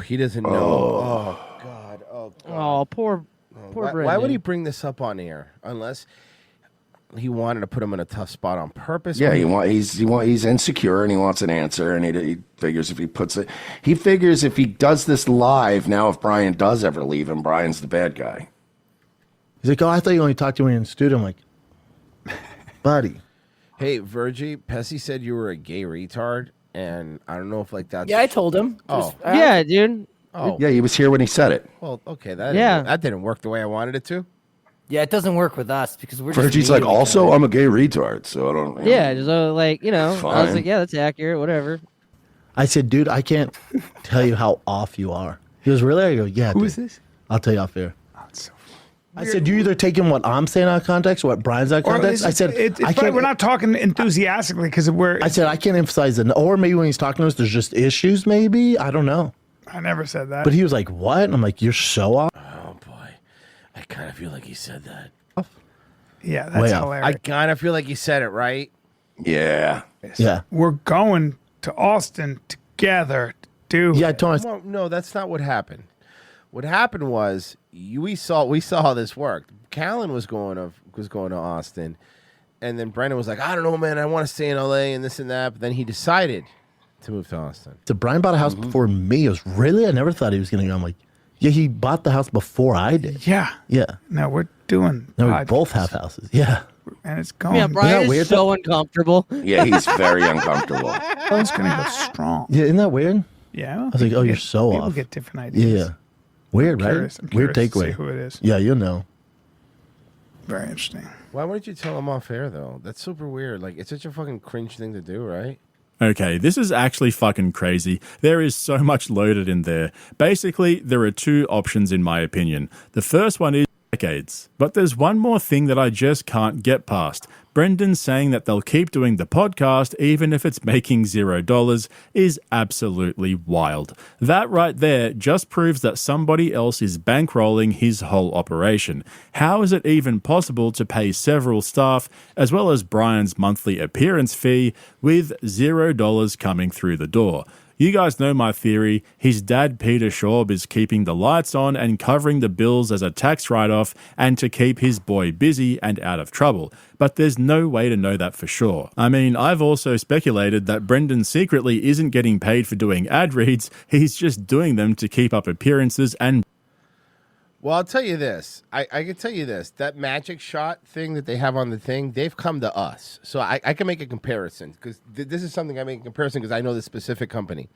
he doesn't know. Oh, God. Oh, God. Oh, poor Why Brendan. would he bring this up on air? Unless he wanted to put him in a tough spot on purpose. Yeah, he's insecure and he wants an answer, and he figures if he does this live now, if Brian does ever leave him, Brian's the bad guy. He's like, oh, I thought you only talked to me in the studio. I'm like, buddy. Hey, Virgie, Pessy said you were a gay retard, and I don't know if like that's. Yeah, I told him. Oh, Yeah, dude. Oh. Yeah, he was here when he said it. Well, okay, that Yeah. that didn't work the way I wanted it to. Yeah, it doesn't work with us because we're just Virgie's mean like, to each also, other. I'm a gay retard, so I don't. Yeah, just like I was Fine. like, yeah, that's accurate. Whatever. I said, dude, I can't tell you how off you are. He goes, really? I go, yeah. Who dude. is this? I'll tell you off air. I said, you either taking what I'm saying out of context or what Brian's out of context. I said, it's I fine. can't. We're not talking enthusiastically because we're. I said, I can't emphasize it. Or maybe when he's talking to us, there's just issues, maybe. I don't know. I never said that. But he was like, what? And I'm like, you're so off. Oh boy, I kind of feel like he said that. Yeah, Way that's off. hilarious. I kind of feel like he said it right. Yeah. Yeah. We're going to Austin together, dude. Yeah, I told him. Well, no, that's not what happened. What happened was we saw how this worked. Callan was going to Austin, and then Brendan was like, I don't know, man, I want to stay in LA and this and that. But then he decided to move to Austin. So Brian bought a house before me. He goes, really? I never thought he was going to go. I'm like, yeah, he bought the house before I did. Yeah. Yeah. No, we're doing. Now we podcasts, both have houses. Yeah. and it's going. Yeah, Brian is weird, so uncomfortable. Yeah, he's very uncomfortable. It's gonna go strong. Yeah, isn't that weird? Yeah. I was like, oh, you're so people off. get different Yeah, ideas. yeah. Weird, I'm right? curious- I'm Weird curious to takeaway. see who it is. Yeah, you'll know. Very interesting. Why wouldn't you tell him off air though? That's super weird. Like it's such a fucking cringe thing to do, right? Okay, this is actually fucking crazy. There is so much loaded in there. Basically, there are two options in my opinion. The first one is decades. But there's one more thing that I just can't get past. Brendan saying that they'll keep doing the podcast even if it's making $0 is absolutely wild. That right there just proves that somebody else is bankrolling his whole operation. How is it even possible to pay several staff as well as Brian's monthly appearance fee with $0 coming through the door? You guys know my theory. His dad, Peter Schaub, is keeping the lights on and covering the bills as a tax write-off and to keep his boy busy and out of trouble. But there's no way to know that for sure. I mean, I've also speculated that Brendan secretly isn't getting paid for doing ad reads. He's just doing them to keep up appearances and... Well, I'll tell you this. I can tell you this. That magic shot thing that they have on the thing, they've come to us. So I can make a comparison because this is something I make a comparison because I know this specific company.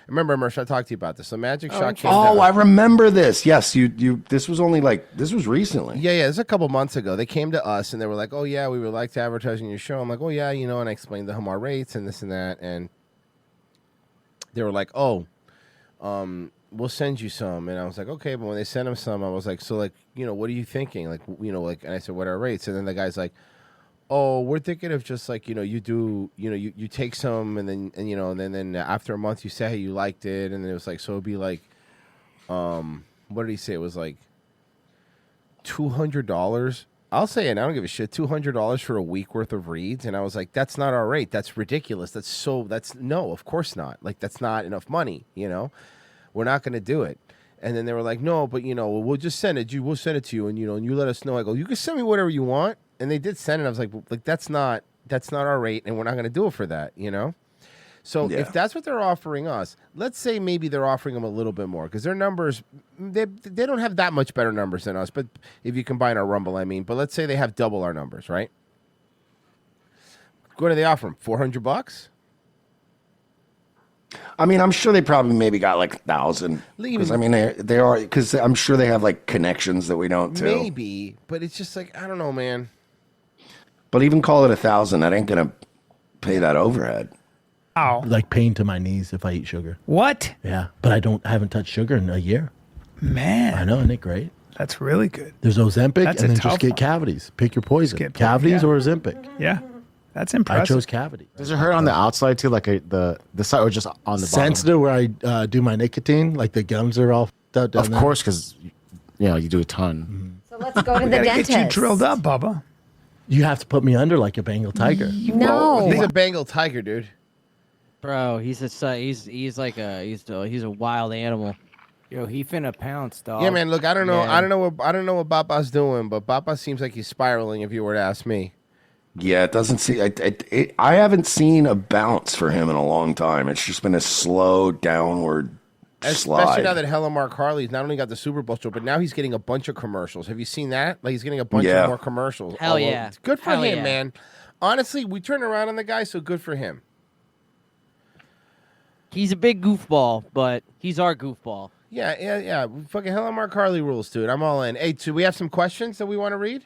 Remember, Mersh, I talked to you about this. So Magic Shot came to Oh, us. I remember this. Yes, you. This was only this was recently. Yeah, this is a couple months ago. They came to us and they were like, oh, yeah, we would like to advertise in your show. I'm like, oh, yeah, and I explained to them our rates and this and that. And they were like, oh, we'll send you some. And I was like, okay. But when they sent him some, I was like, so what are you thinking? And I said, what are our rates? And then the guy's like, oh, we're thinking of just you do, you take some and then after a month you say how you liked it. And then it was like, so it'd be like, what did he say? It was like $200. I'll say it. I don't give a shit. $200 for a week worth of reads. And I was like, that's not our rate. That's ridiculous. No, of course not. Like, that's not enough money, We're not going to do it. And then they were like, no, but we'll just send it. We'll send it to you, and and you let us know. I go, you can send me whatever you want. And they did send it. I was like, that's not our rate, and we're not going to do it for that, So Yeah. if that's what they're offering us, let's say maybe they're offering them a little bit more because their numbers, they don't have that much better numbers than us. But if you combine our Rumble, but let's say they have double our numbers, right? What do they offer them? $400? I mean, I'm sure they probably maybe got 1,000. Because I mean, they are because I'm sure they have connections that we don't too. Maybe, but it's just I don't know, man. But even call it 1,000, that ain't gonna pay that overhead. Oh, Like pain to my knees if I eat sugar. what? Yeah, but I haven't touched sugar in a year. Man, I know, isn't it great? that's really good. There's Ozempic, That's and a then just tough get one. cavities. Pick your poison. Get- Cavities yeah. or Ozempic. Yeah, that's I impressive. chose cavity. Does it hurt on the outside too, like the side, or just on the Sensitive where I do my nicotine, like the gums are all out down bottom? Of there. course, because you do a ton. So let's go to We the gotta dentist. get you drilled up, Bubba. You have to put me under like a Bengal tiger. No. He's a Bengal tiger, dude. Bro, he's a wild animal. Yo, he finna pounce, dog. Yeah, man. Look, I don't know. Man. I don't know what Bapa's doing, but Bapa seems like he's spiraling. If you were to ask me. Yeah, it doesn't see. I haven't seen a bounce for him in a long time. It's just been a slow downward Especially slide. now that Helen Mark Harley's not only got the Super Bowl show, but now he's getting a bunch of commercials. Have you seen that? Like he's getting a bunch Yeah. of more commercials. Hell all yeah. over. Good for Hell him, yeah. man. Honestly, we turned around on the guy, so good for him. He's a big goofball, but he's our goofball. Yeah. Fucking Helen Mark Harley rules, dude. I'm all in. Hey, do we have some questions that we want to read?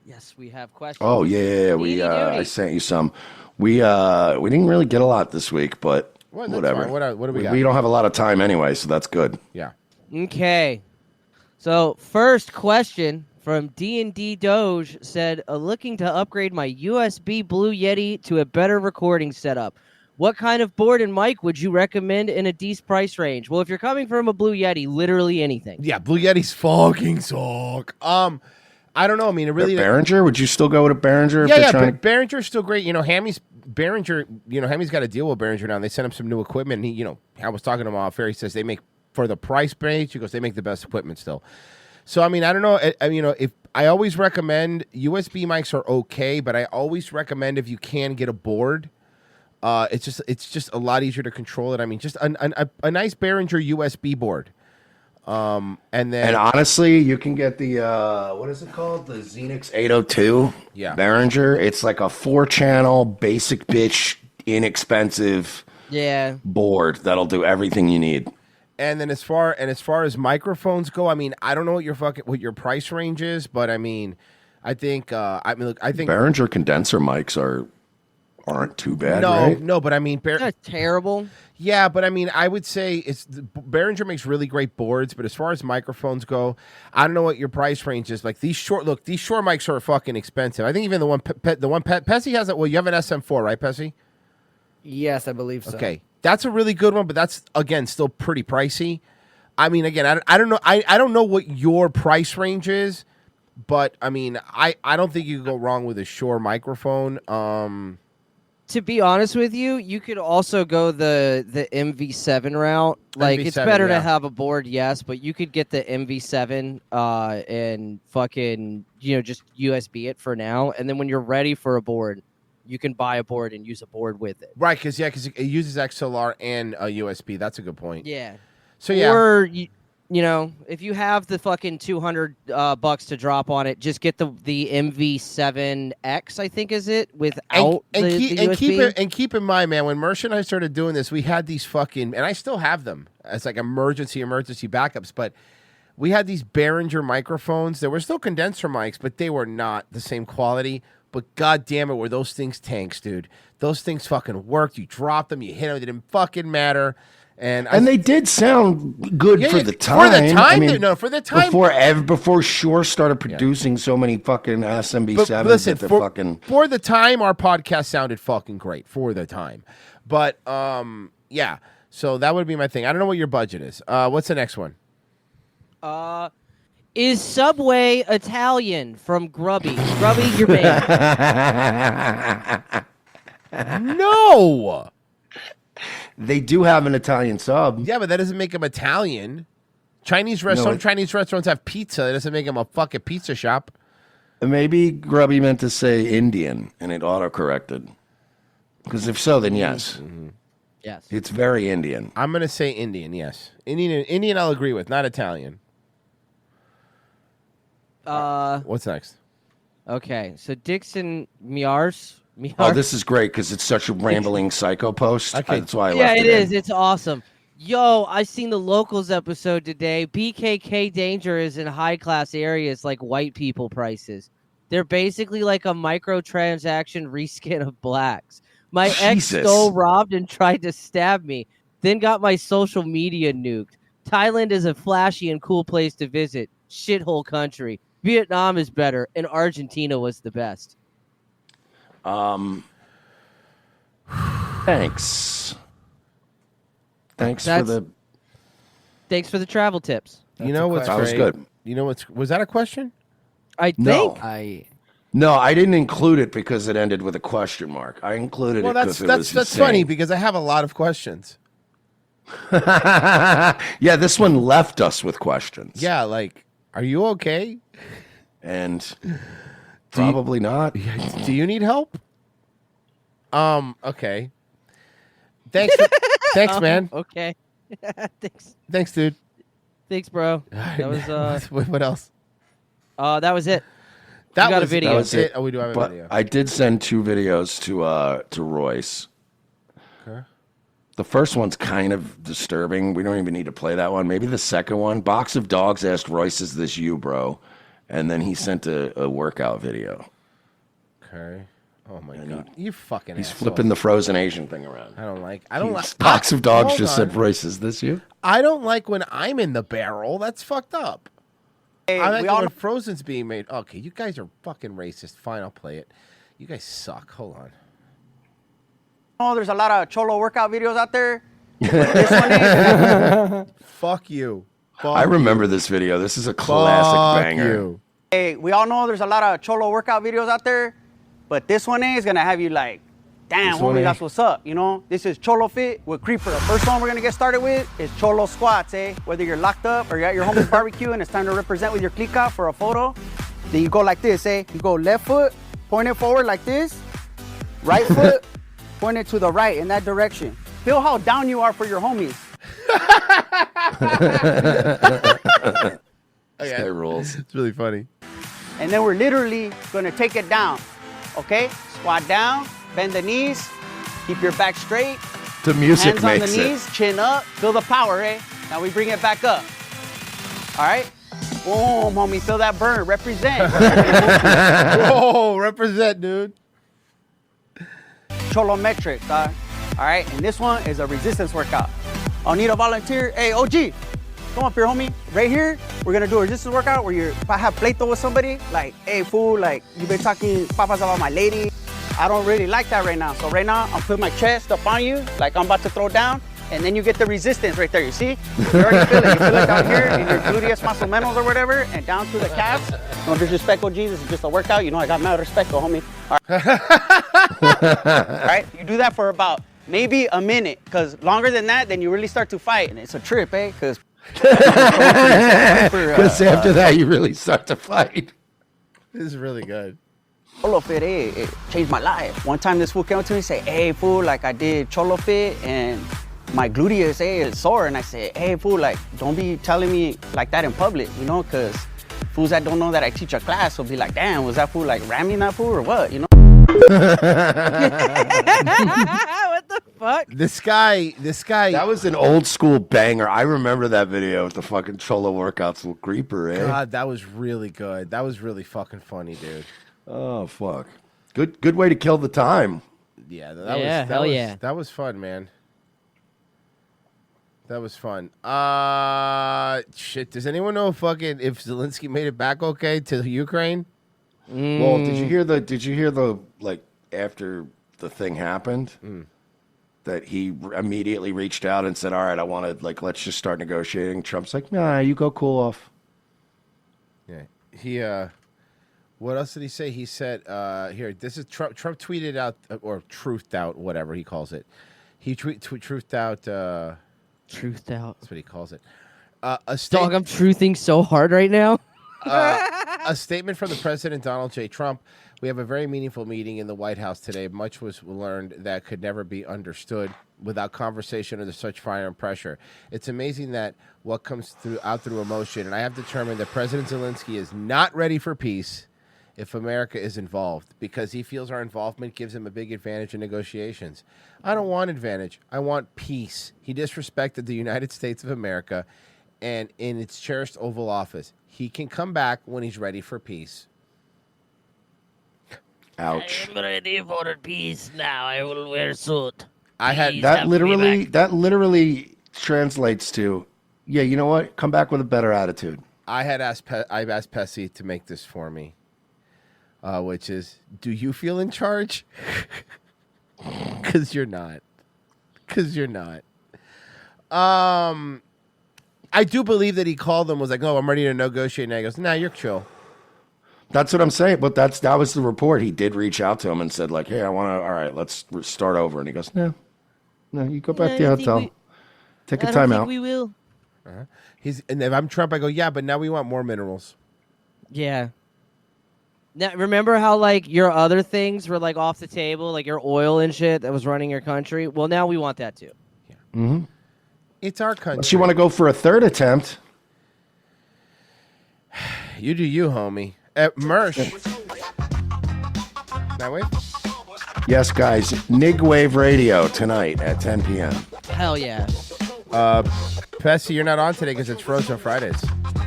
Yes, we have questions. Oh yeah. We I sent you some. We didn't really get a lot this week, but Well, that's whatever. fine. What do we got? We don't have a lot of time anyway, so that's good. Yeah. Okay. So first question from D&D Doge said, looking to upgrade my USB Blue Yeti to a better recording setup. What kind of board and mic would you recommend in a decent price range? Well, if you're coming from a Blue Yeti, literally anything. Yeah, Blue Yeti's fucking suck. I don't know. I mean, it really. Behringer? Would you still go with a Behringer? Yeah, if they're trying Behringer's still great. You know, Hammy's got a deal with Behringer now. And they sent him some new equipment. And he, I was talking to him off air. He says they make for the price range. He goes, they make the best equipment still. So I mean, I don't know. If I always recommend USB mics are okay, but I always recommend if you can get a board. It's just a lot easier to control it. I mean, just a nice Behringer USB board. And honestly, you can get the what is it called? The Xenix 802 Behringer. It's like a 4-channel basic bitch inexpensive board that'll do everything you need. And then as far as microphones go, I mean, I don't know what your price range is, but I mean, I think I think Behringer condenser mics aren't too bad, right? No, but I mean, That's terrible. Yeah, but I mean, I would say Behringer makes really great boards, but as far as microphones go, I don't know what your price range is. Like these Shure mics are fucking expensive. I think even the one Pessy has it. Well, you have an SM4, right, Pessy? Yes, I believe so. Okay, that's a really good one, but that's again still pretty pricey. I mean, again, I don't know. I don't know what your price range is, but I mean, I don't think you can go wrong with a Shure microphone. To be honest with you, you could also go the MV7 route. Like, it's MV7, better yeah. to have a board, yes, but you could get the MV7 and fucking, just USB it for now. And then when you're ready for a board, you can buy a board and use a board with it. Right, because it uses XLR and a USB. That's a good point. Yeah. So yeah. Or if you have the fucking $200 to drop on it, just get the MV7X, I think is it, without the USB. Keep in mind, man, when Mersh and I started doing this, we had these fucking, and I still have them as like emergency backups, but we had these Behringer microphones. There were still condenser mics, but they were not the same quality. But god damn it, were those things tanks, dude. Those things fucking worked. You dropped them, you hit them, it didn't fucking matter. And they did sound good for the time. For the time, I mean, for the time. Before Shure started producing so many fucking SMB7s. But listen, fucking... for the time, our podcast sounded fucking great for the time. But yeah, so that would be my thing. I don't know what your budget is. What's the next one? Is Subway Italian from Grubby? Grubby, you're banned. No. They do have an Italian sub. Yeah, but that doesn't make them Italian. Chinese restaurants have pizza. That doesn't make them a fucking pizza shop. Maybe Grubby meant to say Indian, and it autocorrected. Because if so, then yes. Mm-hmm. Yes. It's very Indian. I'm going to say Indian, yes. Indian I'll agree with, not Italian. What's next? Okay, so Dixon Miars. Oh, this is great because it's such a rambling psycho post. Okay. That's why I Yeah, left it it is. It's awesome. Yo, I seen the Locals episode today. BKK Danger is in high-class areas like white people prices. They're basically like a microtransaction reskin of blacks. My ex Jesus. stole, robbed, and tried to stab me, then got my social media nuked. Thailand is a flashy and cool place to visit. Shithole country. Vietnam is better, and Argentina was the best. Thanks. Thanks for the travel tips. You know what's That was great? good. You know was that a question? I No. think No, I didn't include it because it ended with a question mark. I included Well, it because that's it was funny insane. because I have a lot of questions. Yeah, this one left us with questions. Yeah, like, are you okay? And probably not. Do you need help? Okay. Thanks, man. Okay. Thanks. Thanks, dude. Thanks, bro. That was what else? That was it. That We got was a video. That was it. Oh, we do have a But video. I did send 2 videos to Royce. Okay. The first one's kind of disturbing. We don't even need to play that one. Maybe the second one. Box of Dogs asked Royce, "Is this you, bro?" And then he sent a workout video. Okay. Oh my god, you fucking. He's asshole. flipping the frozen Asian thing around. I don't like. Box of Dogs Hold just on. said, "Royce, is this you?" I don't like when I'm in the barrel. That's fucked up. Hey, I like we it all when Frozen's being made. Okay, you guys are fucking racist. Fine, I'll play it. You guys suck. Hold on. know there's a lot of cholo workout videos out there. Fuck you. I remember this video. This is a classic banger. Hey, we all know there's a lot of cholo workout videos out there, but this one is gonna have you like, damn, This one homie, is- that's what's up. You know, this is Cholo Fit with Creeper. The first one we're gonna get started with is Cholo Squats, eh? Whether you're locked up or you're at your homie's barbecue and it's time to represent with your clica for a photo, then you go like this, eh? You go left foot, point it forward like this, right foot, point it to the right in that direction. Feel how down you are for your homies. This guy rules. It's really funny. And then we're literally gonna take it down, okay? Squat down, bend the knees, keep your back straight. The music Hands on makes the it. knees, chin up, feel the power, eh? Now we bring it back up. All right? Boom, homie, feel that burn, represent. Whoa, represent, dude. Cholo metrics, dog. All right, and this one is a resistance workout. I'll need a volunteer. Hey, OG, come up here, homie. Right here, we're gonna do a resistance workout where if I have pleito with somebody, like, hey, fool, like, you've been talking papas about my lady. I don't really like that right now. So right now, I'm putting my chest up on you, like I'm about to throw down, and then you get the resistance right there, you see? You already feel it. You feel it down here in your gluteus muscle or whatever, and down to the calves. No disrespect, OG, this is just a workout. You know, I got mad respect, homie. All right. All right, you do that for about maybe a minute, because longer than that, then you really start to fight, and it's a trip, eh? Because Because after that, you really start to fight. This is really good. Cholo Fit, it changed my life. One time this fool came up to me and said, hey, fool, like I did Cholo Fit and my gluteus, is sore. And I said, hey, fool, like don't be telling me like that in public, you know, because fools that don't know that I teach a class will be like, damn, was that fool like ramming that fool or what, you know? What the fuck? This guy. That was an old school banger. I remember that video with the fucking Cholo workouts with Creeper, eh? God, that was really good. That was really fucking funny, dude. Oh, fuck. Good way to kill the time. Yeah, that was fun, man. That was fun. Shit. Does anyone know if Zelensky made it back okay to Ukraine? Well, did you hear the like after the thing happened that he immediately reached out and said, "All right, I want to let's just start negotiating." Trump's like, "Nah, you go cool off." Yeah. He what else did he say? He said here, this is Trump tweeted out or truthed out, whatever he calls it. He truthed out Truthed out. That's what he calls it. Dog, I'm truthing so hard right now. A statement from the President Donald J. Trump. We have a very meaningful meeting in the White House today. Much was learned that could never be understood without conversation under such fire and pressure. It's amazing that what comes out through emotion, and I have determined that President Zelensky is not ready for peace if America is involved, because he feels our involvement gives him a big advantage in negotiations. I don't want advantage. I want peace. He disrespected the United States of America and in its cherished Oval Office. He can come back when he's ready for peace. Ouch. I'm ready for peace now. I will wear suit. That literally translates to, yeah, you know what? Come back with a better attitude. I've asked Pessy to make this for me, which is, do you feel in charge? Because you're not. I do believe that he called them, was like, "Oh, I'm ready to negotiate." And he goes, "Nah, you're chill." That's what I'm saying. But that was the report. He did reach out to him and said, like, "Hey, I want to. All right, let's start over." And he goes, "No, you go back to the hotel." Take a I don't think timeout. we will. And if I'm Trump, I go, yeah, but now we want more minerals. Yeah. Now, remember how like your other things were like off the table, like your oil and shit that was running your country? Well, now we want that too. Mm-hmm. It's our country. Unless you want to go for a third attempt. You do you, homie. Mersh. That way? Yes, guys. Nig Wave Radio tonight at 10 p.m. Hell yeah. Pessy, you're not on today because it's Frozen Fridays.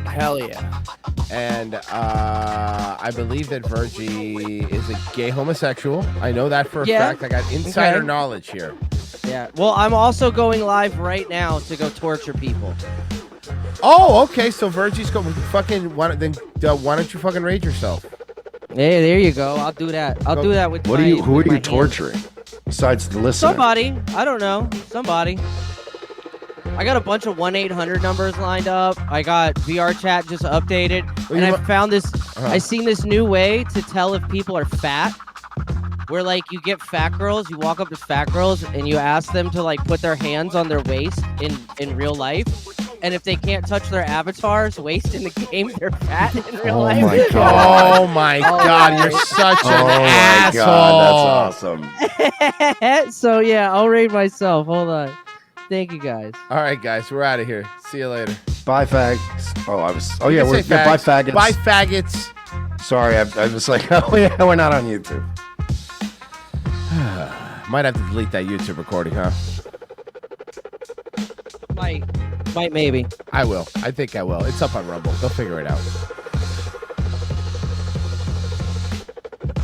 Hell yeah. And I believe that Virgie is a gay homosexual. I know that for a Yeah. fact. I got insider Okay. knowledge here. Yeah. Well, I'm also going live right now to go torture people. Oh, okay. So Virgie's going fucking. Why don't you fucking raid yourself? Hey, there you go. I'll do that. I'll do that with What my, are you? Who with are my you hands. torturing? Besides the listener. Somebody. I don't know. Somebody. I got a bunch of 1-800 numbers lined up. I got VR chat just updated. And I found this. I seen this new way to tell if people are fat. Where like you get fat girls, you walk up to fat girls and you ask them to like put their hands on their waist in real life. And if they can't touch their avatar's waist in the game, they're fat in real life. my God. Oh my God, you're such an Oh my asshole. God, that's awesome. So yeah, I'll rate myself. Hold on. Thank you guys. All right, guys, we're out of here. See you later. Bye, fags. Oh, I was. Oh You yeah, can we're say bye, fags. faggots. Bye, faggots. Sorry, I was like, oh yeah, we're not on YouTube. Might have to delete that YouTube recording, huh? Might maybe. I will. I think I will. It's up on Rumble. They'll figure it out.